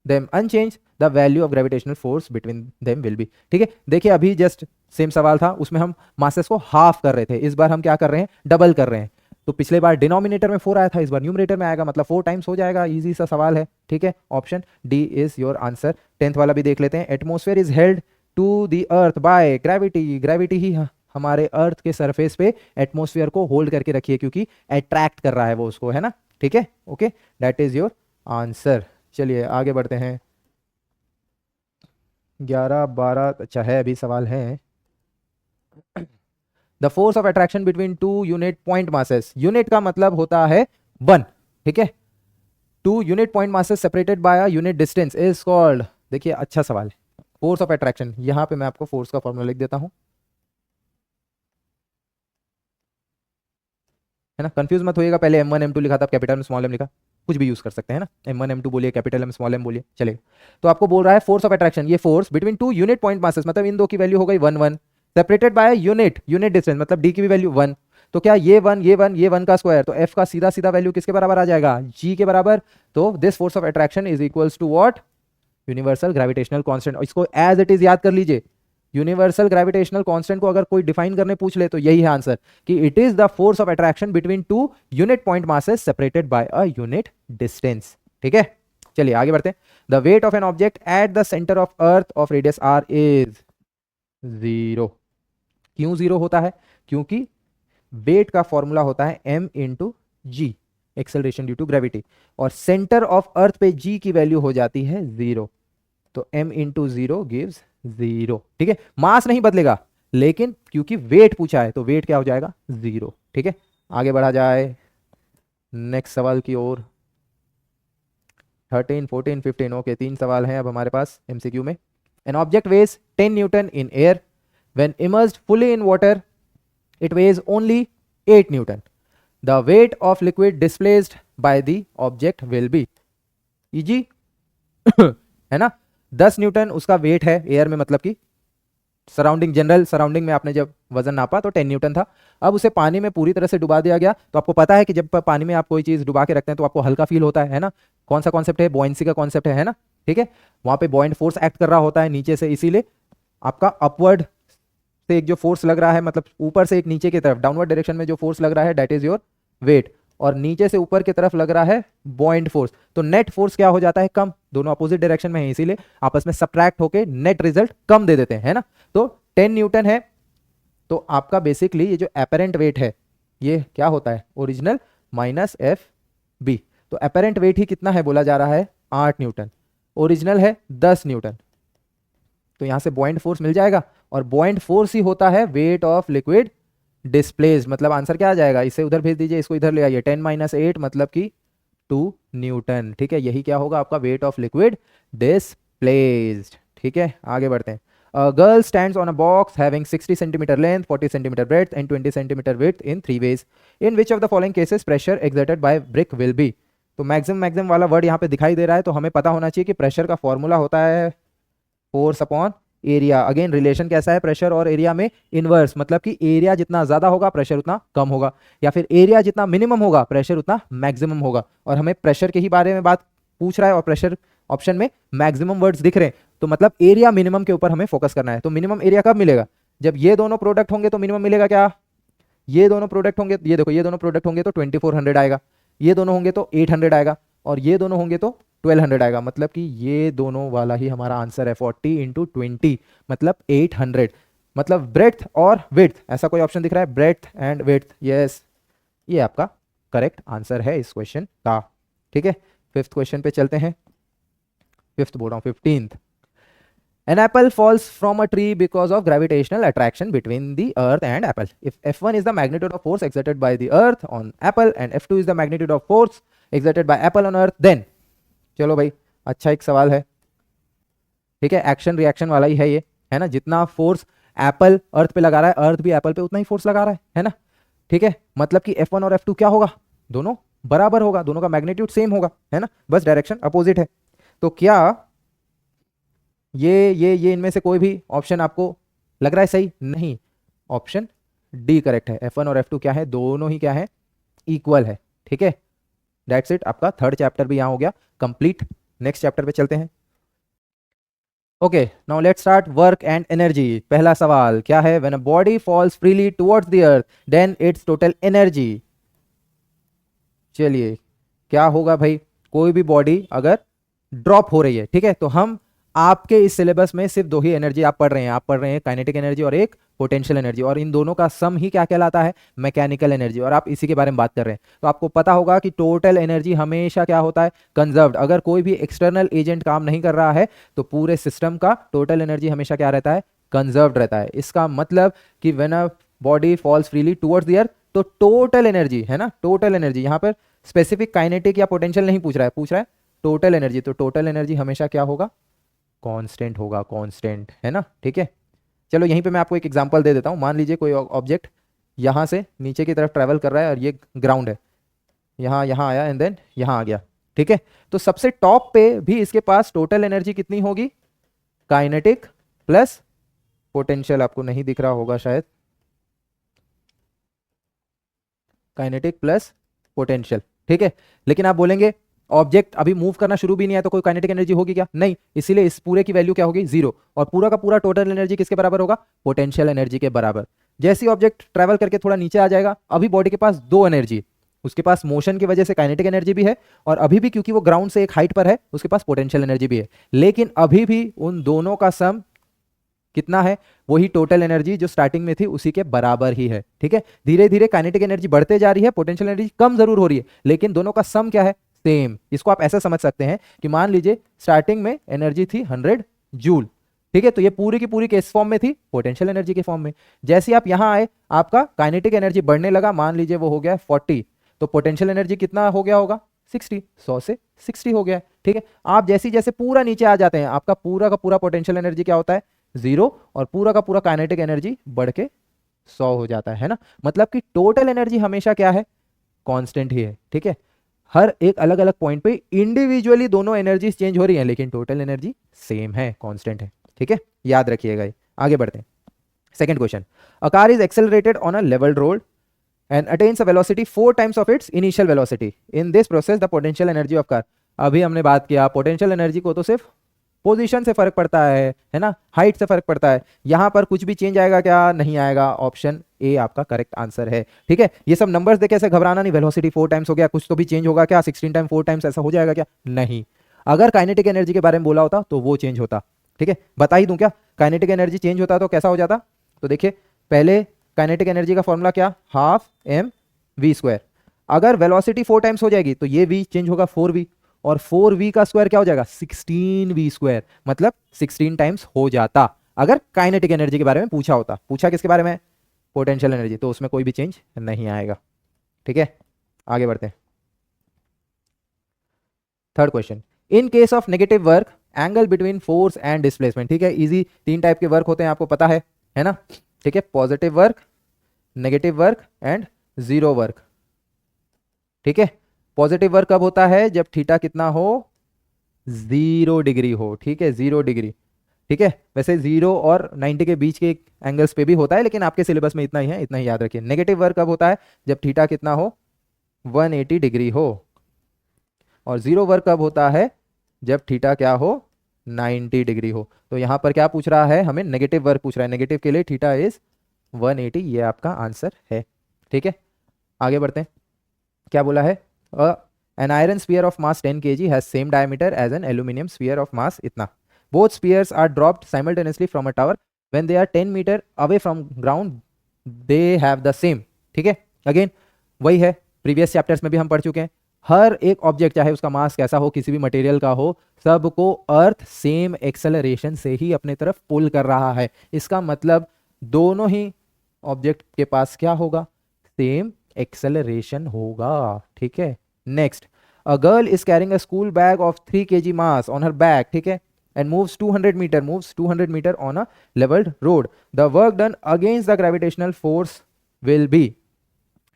[SPEAKER 1] them unchanged, the value of gravitational force between them will be। ठीक है, देखिए अभी just same सवाल था, उसमें हम masses को half कर रहे थे, इस बार हम क्या कर रहे हैं, डबल कर रहे हैं। तो पिछले बार डिनोमिनेटर में 4 आया था, इस बार न्यूमरेटर में आएगा, मतलब 4 टाइम्स हो जाएगा। इजी सा सवाल है, ठीक है, option D is your answer. 10th वाला भी देख लेते हैं। Atmosphere is held to the earth by gravity. Gravity ही हमारे अर्थ के सरफेस पे एटमोस्फेयर को होल्ड करके रखिए, क्योंकि अट्रैक्ट कर रहा है वो उसको, है ना, ठीक है, okay, that is your answer. चलिए आगे बढ़ते हैं। 11 12 अच्छा है, अभी सवाल है। The force of attraction between two unit point masses. Unit का मतलब होता है 1, ठीक है। Two unit point masses separated by a unit distance is called. देखिए अच्छा सवाल है, फोर्स ऑफ अट्रैक्शन। यहां पे मैं आपको फोर्स का फॉर्मूला लिख देता हूं, है ना, कंफ्यूज मत होइएगा। पहले M1 M2 लिखा था, कैपिटल में स्मॉल m लिखा, कुछ भी यूज कर सकते हैं ना, M1 M2 बोलिए, कैपिटल में स्मॉल m बोलिए, चलेगा। तो आपको बोल रहा है फोर्स ऑफ अट्रैक्शन, ये force between two unit point masses, मतलब इन दो की वैल्यू हो गई 1 1, सेपरेटेड बाय यूनिट डिस्टेंस, मतलब डी की भी वैल्यू 1। तो क्या ये 1 ये 1 ये 1 का स्क्वायर, तो F का सीधा सीधा वैल्यू किसके बराबर आ जाएगा, G के बराबर। तो this force of attraction is equals to what, universal gravitational constant. इसको एज इट इज याद कर लीजिए। यूनिवर्सल ग्रेविटेशनल कांस्टेंट को अगर कोई डिफाइन करने पूछ ले तो यही है आंसर, कि it is the force of attraction between two unit point masses separated by a unit distance, ठीक है। चलिए आगे बढ़ते हैं। The weight of an object at the centre of earth of radius r is 0। क्यों 0 होता है, क्योंकि वेट का फॉर्मूला होता है m into G, acceleration due to gravity, और सेंटर ऑफ अर्थ पे g की वैल्यू हो जाती है 0। तो m इंटू 0 गिव्स 0, ठीक है। मास नहीं बदलेगा, लेकिन क्योंकि वेट पूछा है तो वेट क्या हो जाएगा, 0, ठीक है। आगे बढ़ा जाए नेक्स्ट सवाल की ओर। 13 14 15, ओके, 3 सवाल हैं अब हमारे पास एमसीक्यू में। An object weighs 10 newton in air, when immersed fully in water it weighs only 8 Newton. The weight of liquid displaced by the object will be, easy है ना, 10 न्यूटन उसका वेट है एयर में, मतलब कि सराउंडिंग, जनरल सराउंडिंग में आपने जब वजन नापा तो 10 न्यूटन था। अब उसे पानी में पूरी तरह से डुबा दिया गया। तो आपको पता है कि जब पानी में आप कोई चीज डुबा के रखते हैं तो आपको हल्का फील होता है ना। कौन सा कॉन्सेप्ट है, बॉयंसी का कॉन्सेप्ट है ना, ठीक है। वहां पे बॉयंट फोर्स एक्ट कर रहा होता है नीचे से, इसीलिए आपका अपवर्ड से एक जो फोर्स लग रहा है, मतलब ऊपर से एक नीचे की तरफ डाउनवर्ड डायरेक्शन में जो फोर्स लग रहा है, दैट इज योर वेट, और नीचे से ऊपर की तरफ लग रहा है बॉइंट फोर्स। तो नेट फोर्स क्या हो जाता है, कम। दोनों अपोजिट डायरेक्शन में है, इसीलिए आपस में सबट्रैक्ट होके नेट रिजल्ट कम दे देते हैं, है ना। तो 10 न्यूटन है, तो आपका बेसिकली ये जो एपरेंट वेट है ये क्या होता है, ओरिजिनल माइनस एफ बी। तो एपरेंट वेट ही कितना है बोला जा रहा है, 8 न्यूटन, ओरिजिनल है 10 न्यूटन। तो यहां से बॉइंट फोर्स मिल जाएगा, और बॉइंट फोर्स ही होता है वेट ऑफ लिक्विड डिस्प्लेस्ड। मतलब आंसर क्या आ जाएगा, इसे उधर भेज दीजिए, इसको इधर ले आइए, 10 - 8 मतलब कि 2 न्यूटन, ठीक है। यही क्या होगा आपका वेट ऑफ लिक्विड डिस्प्लेस्ड, ठीक है। आगे बढ़ते हैं। A girl stands on a box having 60 centimeter length, 40 centimeter breadth and 20 centimeter width in 3 ways. In which of the following cases pressure exerted by brick will be? तो maximum वाला word यहाँ पे दिखाई दे रहा है, तो हमें पता होना चाहिए कि प्रेशर का फॉर्मूला होता है force upon area. Again relation कैसा है प्रेशर और एरिया में, इनवर्स, मतलब कि एरिया जितना ज्यादा होगा प्रेशर उतना कम होगा, या फिर एरिया जितना मिनिमम होगा प्रेशर उतना मैक्सिमम होगा। और हमें प्रेशर के ही बारे में बात पूछ रहा है, और प्रेशर ऑप्शन में मैक्सिमम वर्ड्स दिख रहे हैं, तो मतलब एरिया मिनिमम के ऊपर हमें फोकस करना है। तो मिनिमम एरिया कब मिलेगा, जब ये दोनों प्रोडक्ट होंगे तो मिनिमम मिलेगा क्या, ये दोनों प्रोडक्ट होंगे, ये देखो ये दोनों प्रोडक्ट होंगे तो 2400 आएगा, ये दोनों होंगे तो 800 आएगा, और ये दोनों होंगे तो 1200 आएगा। मतलब कि ये दोनों वाला ही हमारा आंसर है, 40 × 20 मतलब 800। मतलब ब्रेड्थ और विड्थ, ऐसा कोई ऑप्शन दिख रहा है, ब्रेड्थ एंड विड्थ, यस, ये आपका करेक्ट आंसर है इस क्वेश्चन का, ठीक है। 5th क्वेश्चन पे चलते हैं, 5th बोल रहा हूँ, 15th। An apple falls from a tree because of gravitational attraction between the earth and apple. If F1 is the magnitude of force exerted by the earth on apple and F2 is the magnitude of force exerted by apple on earth, then, चलो भाई अच्छा एक सवाल है, ठीक है, action reaction वाला ही है ये, है ना। जितना फोर्स एप्पल अर्थ पे लगा रहा है, अर्थ भी एप्पल पे उतना ही फोर्स लगा रहा है ना, ठीक है। मतलब कि F1 और F2 क्या होगा, दोनों बराबर होगा, दोनों का मैग्नीट्यूड सेम होगा, है ना, बस डायरेक्शन अपोजिट है। तो क्या ये इनमें से कोई भी ऑप्शन आपको लग रहा है सही, नहीं, ऑप्शन डी करेक्ट है। F1 और F2 क्या है, दोनों ही क्या है, इक्वल है। ठीक है, दैट्स इट, आपका थर्ड चैप्टर भी यहाँ हो गया कंप्लीट। नेक्स्ट चैप्टर पे चलते हैं। Okay, now let's start work and energy. पहला सवाल क्या है, when a body falls freely towards the earth then its total energy. चलिए, क्या होगा भाई, कोई भी बॉडी अगर ड्रॉप हो रही है, ठीक है, तो हम आपके इस सिलेबस में सिर्फ दो ही एनर्जी आप पढ़ रहे हैं, आप पढ़ रहे हैं काइनेटिक एनर्जी और एक पोटेंशियल एनर्जी, और इन दोनों का सम ही क्या कहलाता है, मैकेनिकल एनर्जी, और आप इसी के बारे में बात कर रहे हैं। तो आपको पता होगा कि टोटल एनर्जी हमेशा क्या होता है, कंजर्व्ड। अगर कोई भी एक्सटर्नल एजेंट काम नहीं कर रहा है तो पूरे सिस्टम का टोटल एनर्जी हमेशा क्या रहता है, कंजर्व्ड रहता है। इसका मतलब कि when a body falls freely towards the अर्थ, तो टोटल एनर्जी है ना, टोटल एनर्जी, यहाँ पर स्पेसिफिक काइनेटिक या पोटेंशियल नहीं पूछ रहा है, पूछ रहा है टोटल एनर्जी। तो टोटल एनर्जी हमेशा क्या होगा, कांस्टेंट होगा, कांस्टेंट है ना। ठीक है, चलो यहीं पे मैं आपको एक एग्जांपल दे देता हूँ। मान लीजिए कोई ऑब्जेक्ट यहाँ से नीचे की तरफ ट्रैवल कर रहा है और ये ग्राउंड है, यहाँ यहाँ आया एंड देन यहाँ आ गया। ठीक है, तो सबसे टॉप पे भी इसके पास टोटल एनर्जी कितनी होगी, काइनेटिक प्लस पोटेंशियल, आपको नहीं दिख रहा होगा शायद, काइनेटिक प्लस पोटेंशियल। ठीक है, लेकिन आप बोलेंगे ऑब्जेक्ट अभी मूव करना शुरू भी नहीं है तो कोई काइनेटिक एनर्जी होगी क्या, नहीं, इसीलिए इस पूरे की वैल्यू क्या होगी, जीरो, और पूरा का पूरा टोटल एनर्जी किसके बराबर होगा, पोटेंशियल एनर्जी के बराबर। जैसे ही ऑब्जेक्ट ट्रैवल करके थोड़ा नीचे आ जाएगा, अभी बॉडी के पास दो एनर्जी, उसके पास मोशन की वजह से काइनेटिक एनर्जी भी है, और अभी भी क्योंकि वो ग्राउंड से एक हाइट पर है उसके पास पोटेंशियल एनर्जी भी है, लेकिन अभी भी उन दोनों का सम कितना है, वही टोटल एनर्जी जो स्टार्टिंग में थी उसी के बराबर ही है। ठीक है, धीरे धीरे काइनेटिक एनर्जी बढ़ते जा रही है, पोटेंशियल एनर्जी कम जरूर हो रही है, लेकिन दोनों का सम क्या है, सेम। इसको आप ऐसा समझ सकते हैं कि मान लीजिए स्टार्टिंग में एनर्जी थी 100 जूल, ठीक है, तो ये पूरी की पूरी किस फॉर्म में थी, पोटेंशियल एनर्जी के फॉर्म में। जैसे आप यहां आए, आपका काइनेटिक एनर्जी बढ़ने लगा, मान लीजिए वो हो गया 40, तो पोटेंशियल एनर्जी कितना हो गया होगा, 60, 100 से 60 हो गया। ठीक है, आप जैसे जैसे पूरा नीचे आ जाते हैं, आपका पूरा का पूरा पोटेंशियल एनर्जी क्या होता है, जीरो, और पूरा का पूरा काइनेटिक एनर्जी बढ़ के 100 हो जाता है ना। मतलब कि टोटल एनर्जी हमेशा क्या है, कांस्टेंट ही है। ठीक है, हर एक अलग अलग पॉइंट पे इंडिविजुअली दोनों एनर्जीज चेंज हो रही हैं, लेकिन टोटल एनर्जी सेम है, कांस्टेंट है। ठीक है, याद रखिएगा। आगे बढ़ते हैं, second question. A car is accelerated on a level road and attains a velocity 4 times of its initial velocity. In this process the potential energy of car, अभी हमने बात किया पोटेंशियल एनर्जी को तो सिर्फ पोजीशन से फर्क पड़ता है ना, हाइट से फर्क पड़ता है, यहां पर कुछ भी चेंज आएगा क्या, नहीं आएगा। ऑप्शन ए आपका करेक्ट आंसर है। ठीक है, ये सब नंबर्स देखे ऐसे घबराना नहीं, वेलोसिटी 4 टाइम्स हो गया, कुछ तो भी चेंज होगा क्या, 16 टाइम 4 टाइम्स ऐसा हो जाएगा क्या, नहीं। अगर काइनेटिक एनर्जी के बारे में बोला होता तो वो चेंज होता। ठीक है, बता ही दूं क्या, काइनेटिक एनर्जी चेंज होता तो कैसा हो जाता, तो देखिए पहले काइनेटिक एनर्जी का फॉर्मूला क्या, हाफ एम वी स्क्वायर। अगर वेलोसिटी 4 टाइम्स हो जाएगी तो ये v चेंज होगा 4v, और 4v का स्क्वायर क्या हो जाएगा, 16v स्क्वायर, मतलब 16 टाइम्स हो जाता। अगर काइनेटिक एनर्जी के बारे में पूछा होता, पूछा किसके बारे में, पोटेंशियल एनर्जी, तो उसमें कोई भी चेंज नहीं आएगा। ठीक है, आगे बढ़ते हैं। Third question, in case of negative work angle between force and displacement. ठीक है, इजी, 3 टाइप के वर्क होते हैं, आपको पता है ना। ठीक है, positive work, negative work and zero work. ठीक है, पॉजिटिव वर्क कब होता है, जब थीटा कितना हो, 0 डिग्री हो। ठीक है, 0 डिग्री। ठीक है, वैसे 0 और 90 के बीच के एंगल्स पे भी होता है, लेकिन आपके सिलेबस में इतना ही है, इतना ही याद रखिए। नेगेटिव वर्क कब होता है, जब थीटा कितना हो, 180 डिग्री हो। और जीरो वर्क कब होता है, जब थीटा क्या हो, 90 डिग्री हो। तो यहां पर क्या पूछ रहा है, हमें नेगेटिव वर्क पूछ रहा है, नेगेटिव के लिए थीटा इज 180, ये आपका आंसर है। ठीक है, आगे बढ़ते हैं। क्या बोला है, an iron sphere of mass 10 kg has same diameter as an aluminium sphere of mass इतना। Both spheres are dropped simultaneously from a tower when they are 10 metre away from ground, they have the same. ठीक है, again वही है, previous chapters में भी हम पढ़ चुके हैं। हर एक ऑब्जेक्ट चाहे उसका मास कैसा हो, किसी भी मटेरियल का हो, सबको अर्थ सेम एक्सेलरेशन से ही अपने तरफ पुल कर रहा है। इसका मतलब दोनों ही ऑब्जेक्ट के पास क्या होगा, सेम एक्सेलरेशन होगा। ठीक है, next, a girl is carrying a school bag of 3 kg mass on her back. ठीक है, and moves 200 metre on a levelled road, the work done against the gravitational force will be.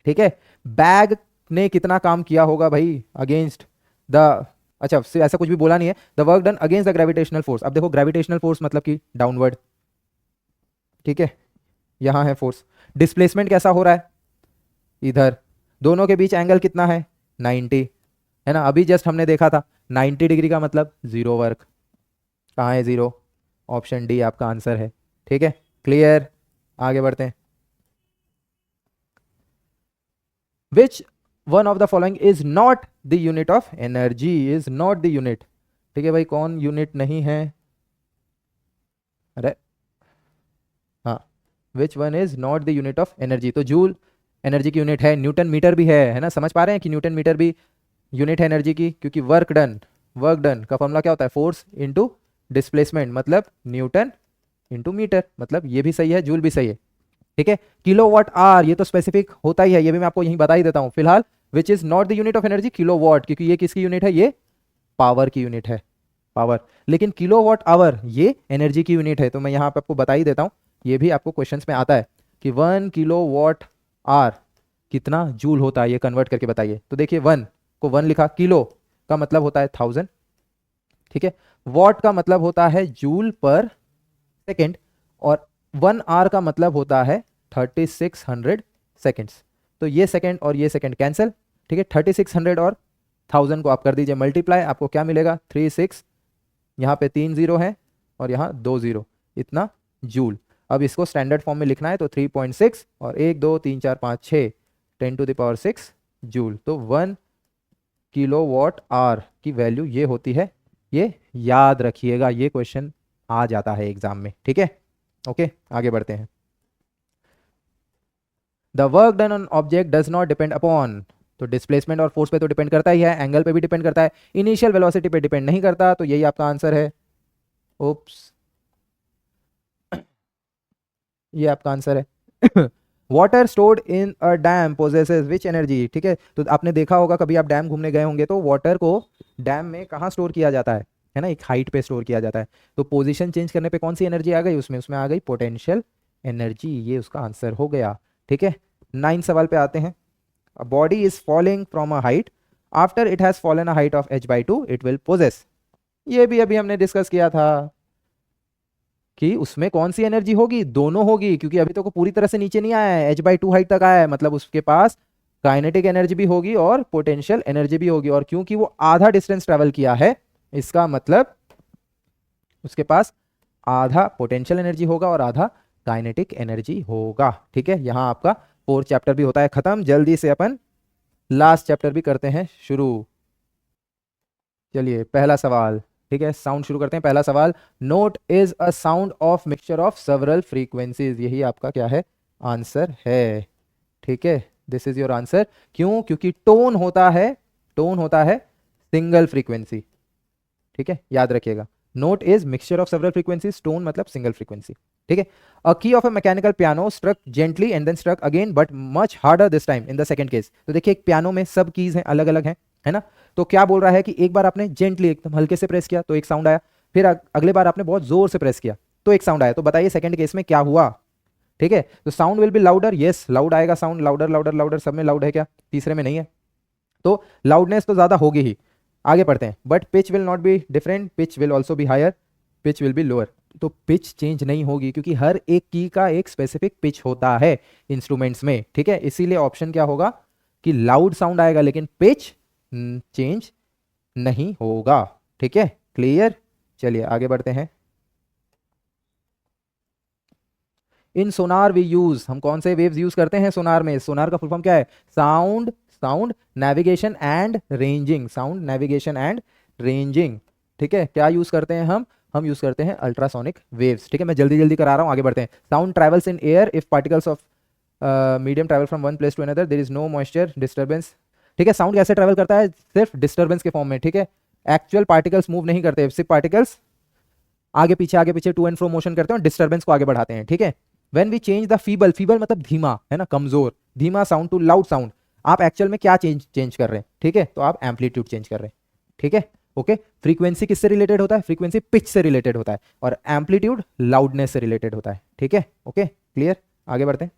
[SPEAKER 1] ठीक है, bag ने कितना काम किया होगा भाई, अगेंस्ट द, अच्छा ऐसा कुछ भी बोला नहीं है, the work done against the gravitational force. अब देखो ग्रेविटेशनल फोर्स मतलब कि डाउनवर्ड। ठीक है, यहाँ है फोर्स। डिस्प्लेसमेंट कैसा हो रहा है, इधर। दोनों के बीच एंगल कितना है, 90, है ना। अभी जस्ट हमने देखा था 90 डिग्री का मतलब जीरो वर्क। कहाँ है जीरो, ऑप्शन डी आपका आंसर है। ठीक है, क्लियर, आगे बढ़ते हैं। Which one of the following is not the unit of energy, is not the unit. ठीक है भाई, कौन यूनिट नहीं है, अरे हाँ, which one is not the unit of energy, तो जूल एनर्जी की यूनिट है, न्यूटन मीटर भी है ना। समझ पा रहे हैं कि न्यूटन मीटर भी यूनिट है एनर्जी की, क्योंकि वर्क डन का फॉर्मूला क्या होता है, फोर्स इनटू डिस्प्लेसमेंट, मतलब न्यूटन इनटू मीटर, मतलब ये भी सही है, जूल भी सही है। ठीक है, किलो वॉट आर ये तो स्पेसिफिक होता ही है, ये भी मैं आपको यहीं बता ही देता हूं फिलहाल। Which is not the unit of energy, kilo watt, क्योंकि ये किसकी यूनिट है, ये पावर की यूनिट है, पावर। लेकिन किलो वॉट आवर ये एनर्जी की यूनिट है, तो मैं यहाँ पे आपको बता ही देता हूँ, ये भी आपको क्वेश्चंस में आता है कि 1 किलो वॉट आर कितना जूल होता है, ये कन्वर्ट करके बताइए। तो देखिए 1 को 1 लिखा, किलो का मतलब होता है 1000, ठीक है, वॉट का मतलब होता है जूल पर सेकेंड, और 1 आर का मतलब होता है 3600 सेकेंड्स। तो ये सेकेंड और ये सेकेंड कैंसिल, ठीक है, 3600 और 1000 को आप कर दीजिए मल्टीप्लाई, आपको क्या मिलेगा, 36, यहाँ पे 3 जीरो है और यहाँ 2 जीरो, इतना जूल। अब इसको स्टैंडर्ड फॉर्म में लिखना है तो 3.6 और 1 2 3 4 5 6 10⁻6 जूल। तो 1 किलो वॉट आवर की वैल्यू ये होती है, ये याद रखिएगा, ये क्वेश्चन आ जाता है एग्जाम में। ठीक है, ओके, आगे बढ़ते हैं। The work done on object does not depend upon, तो डिस्प्लेसमेंट और फोर्स पे तो डिपेंड करता ही है, एंगल पे भी डिपेंड करता है, इनिशियल वेलोसिटी पे डिपेंड नहीं करता, तो यही आपका आंसर है। ओप्स, ये आपका आंसर है। Water stored in a dam possesses which energy, ठीक है, तो आपने देखा होगा, कभी आप डैम घूमने गए होंगे तो वाटर को डैम में कहाँ स्टोर किया जाता है ना, एक हाइट पे स्टोर किया जाता है। तो पोजीशन चेंज करने पे कौन सी एनर्जी आ गई उसमें, उसमें आ गई पोटेंशियल एनर्जी, ये उसका आंसर हो गया। ठीक है, 9 सवाल पे आते हैं। A body is falling from a height, after it has fallen a height of h/2 it will possess, ये भी अभी हमने डिस्कस किया था कि उसमें कौन सी एनर्जी होगी, दोनों होगी, क्योंकि अभी तो को पूरी तरह से नीचे नहीं आया है, h/2 हाइट तक आया है, मतलब उसके पास काइनेटिक एनर्जी भी होगी और पोटेंशियल एनर्जी भी होगी, और क्योंकि वो आधा डिस्टेंस ट्रेवल किया है, इसका मतलब उसके पास आधा पोटेंशियल एनर्जी होगा और आधा काइनेटिक एनर्जी होगा। ठीक है, यहां आपका 4 चैप्टर भी होता है खत्म, जल्दी से अपन लास्ट चैप्टर भी करते हैं शुरू। चलिए पहला सवाल, ठीक है, साउंड शुरू करते हैं। पहला सवाल, note is a sound of mixture of several frequencies, यही आपका क्या है, आंसर है। ठीक है, दिस इज योर आंसर। क्यों, क्योंकि टोन होता है, टोन होता है सिंगल फ्रीक्वेंसी। ठीक है, याद रखिएगा, note is mixture of several frequencies, tone मतलब सिंगल फ्रीक्वेंसी। ठीक है, a key of a mechanical piano struck gently and then struck again but much harder this time in the second case, तो देखिए एक पियानो में सब keys हैं, अलग अलग हैं, है ना। तो क्या बोल रहा है कि एक बार आपने जेंटली एकदम हल्के से प्रेस किया तो एक साउंड आया, फिर अगले बार आपने बहुत जोर से प्रेस किया तो एक साउंड आया, तो बताइए सेकंड केस में क्या हुआ। ठीक है, तो sound will be louder, yes loud आएगा, साउंड लाउडर लाउडर लाउडर, सब में लाउड है क्या, तीसरे में नहीं है, तो लाउडनेस तो ज्यादा होगी ही। आगे पढ़ते हैं, but pitch will not be different, pitch will also be higher, pitch will be lower, तो पिच चेंज नहीं होगी, क्योंकि हर एक की का एक स्पेसिफिक पिच होता है इंस्ट्रूमेंट्स में। ठीक है, इसीलिए ऑप्शन क्या होगा कि लाउड साउंड आएगा लेकिन पिच चेंज नहीं होगा। ठीक है, क्लियर, चलिए आगे बढ़ते हैं। इन सोनार वी यूज, हम कौन से वेव्स यूज करते हैं सोनार में, सोनार का फुल फॉर्म क्या है, sound, sound navigation and ranging, sound navigation and ranging. ठीक है, क्या यूज करते हैं हम यूज करते हैं अल्ट्रासोनिक वेव्स। ठीक है, मैं जल्दी जल्दी करा रहा हूं, आगे बढ़ते हैं। Sound travels in air if particles of medium travel from one place to another there is no moisture disturbance. ठीक है, साउंड कैसे ट्रेवल करता है, सिर्फ डिस्टर्बेंस के फॉर्म में। ठीक है, एक्चुअल पार्टिकल्स मूव नहीं करते, सिर्फ पार्टिकल्स आगे पीछे टू एंड फ्रो मोशन करते हैं और डिस्टर्बेंस को आगे बढ़ाते हैं। ठीक है, when we change the feeble, feeble मतलब धीमा, है ना, कमजोर, धीमा साउंड टू लाउड साउंड, आप एक्चुअल में क्या चेंज चेंज कर रहे हैं, ठीक है, तो आप एम्पलीट्यूड चेंज कर रहे हैं। ठीक है, ओके, फ्रीक्वेंसी किससे रिलेटेड होता है, फ्रीक्वेंसी पिच से रिलेटेड होता है, और एम्पलीट्यूड लाउडनेस से रिलेटेड होता है। ठीक है, ओके, क्लियर, आगे बढ़ते हैं।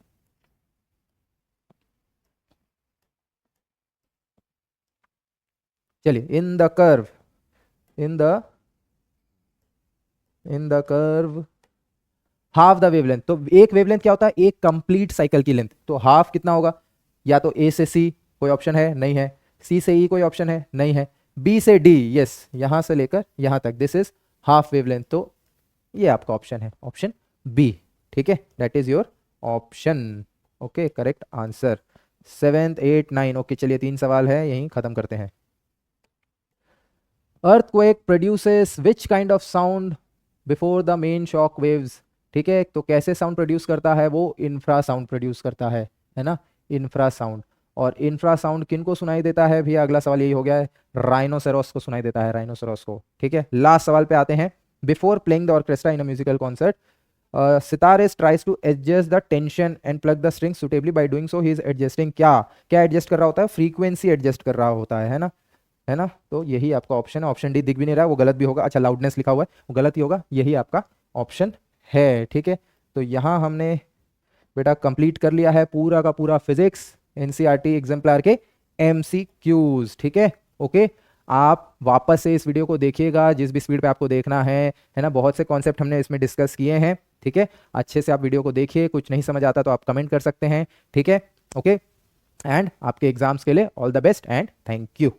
[SPEAKER 1] चलिए, in the curve, in the curve half the wavelength, तो एक वेवलेंथ क्या होता है, एक कंप्लीट साइकिल की लेंथ, तो हाफ कितना होगा, या तो ए से सी कोई ऑप्शन है, नहीं है, सी से ई कोई ऑप्शन है, नहीं है, बी से डी, यस, यहां से लेकर यहां तक, दिस इज हाफ वेवलेंथ, तो ये आपका ऑप्शन है, ऑप्शन बी, ठीक है, that is your option, okay, correct answer. 7th 8 9, okay, चलिए 3 सवाल है, यहीं खत्म करते हैं। Earthquake produces which kind of sound before the main shock waves, ठीक है, तो कैसे साउंड प्रोड्यूस करता है वो, इंफ्रा साउंड प्रोड्यूस करता है ना, इंफ्रा साउंड। और इंफ्रा साउंड किन को सुनाई देता है भैया, अगला सवाल यही हो गया है, राइनोसेरोस को सुनाई देता है, राइनोसेरोस को, ठीक है। लास्ट सवाल पे आते हैं, before playing the orchestra in a musical concert sitarist tries to adjust the tension and plug the string suitably, by doing so he is adjusting, क्या क्या एडजस्ट कर रहा होता है, फ्रीक्वेंसी एडजस्ट कर रहा होता है ना, है ना, तो यही आपका ऑप्शन है। ऑप्शन डी दिख भी नहीं रहा है, वो गलत भी होगा, अच्छा लाउडनेस लिखा हुआ है वो गलत ही होगा, यही आपका ऑप्शन है, ठीक है। तो यहाँ हमने बेटा कंप्लीट कर लिया है पूरा का पूरा फिजिक्स एनसीईआरटी एग्जाम्पलर के एमसीक्यूज, ठीक है, ओके। आप वापस से इस वीडियो को देखिएगा जिस भी स्पीड पे आपको देखना है ना, बहुत से कॉन्सेप्ट हमने इसमें डिस्कस किए हैं, ठीक है, अच्छे से आप वीडियो को देखिए, कुछ नहीं समझ आता तो आप कमेंट कर सकते हैं, ठीक है, ओके। एंड आपके एग्जाम्स के लिए all the best and thank you.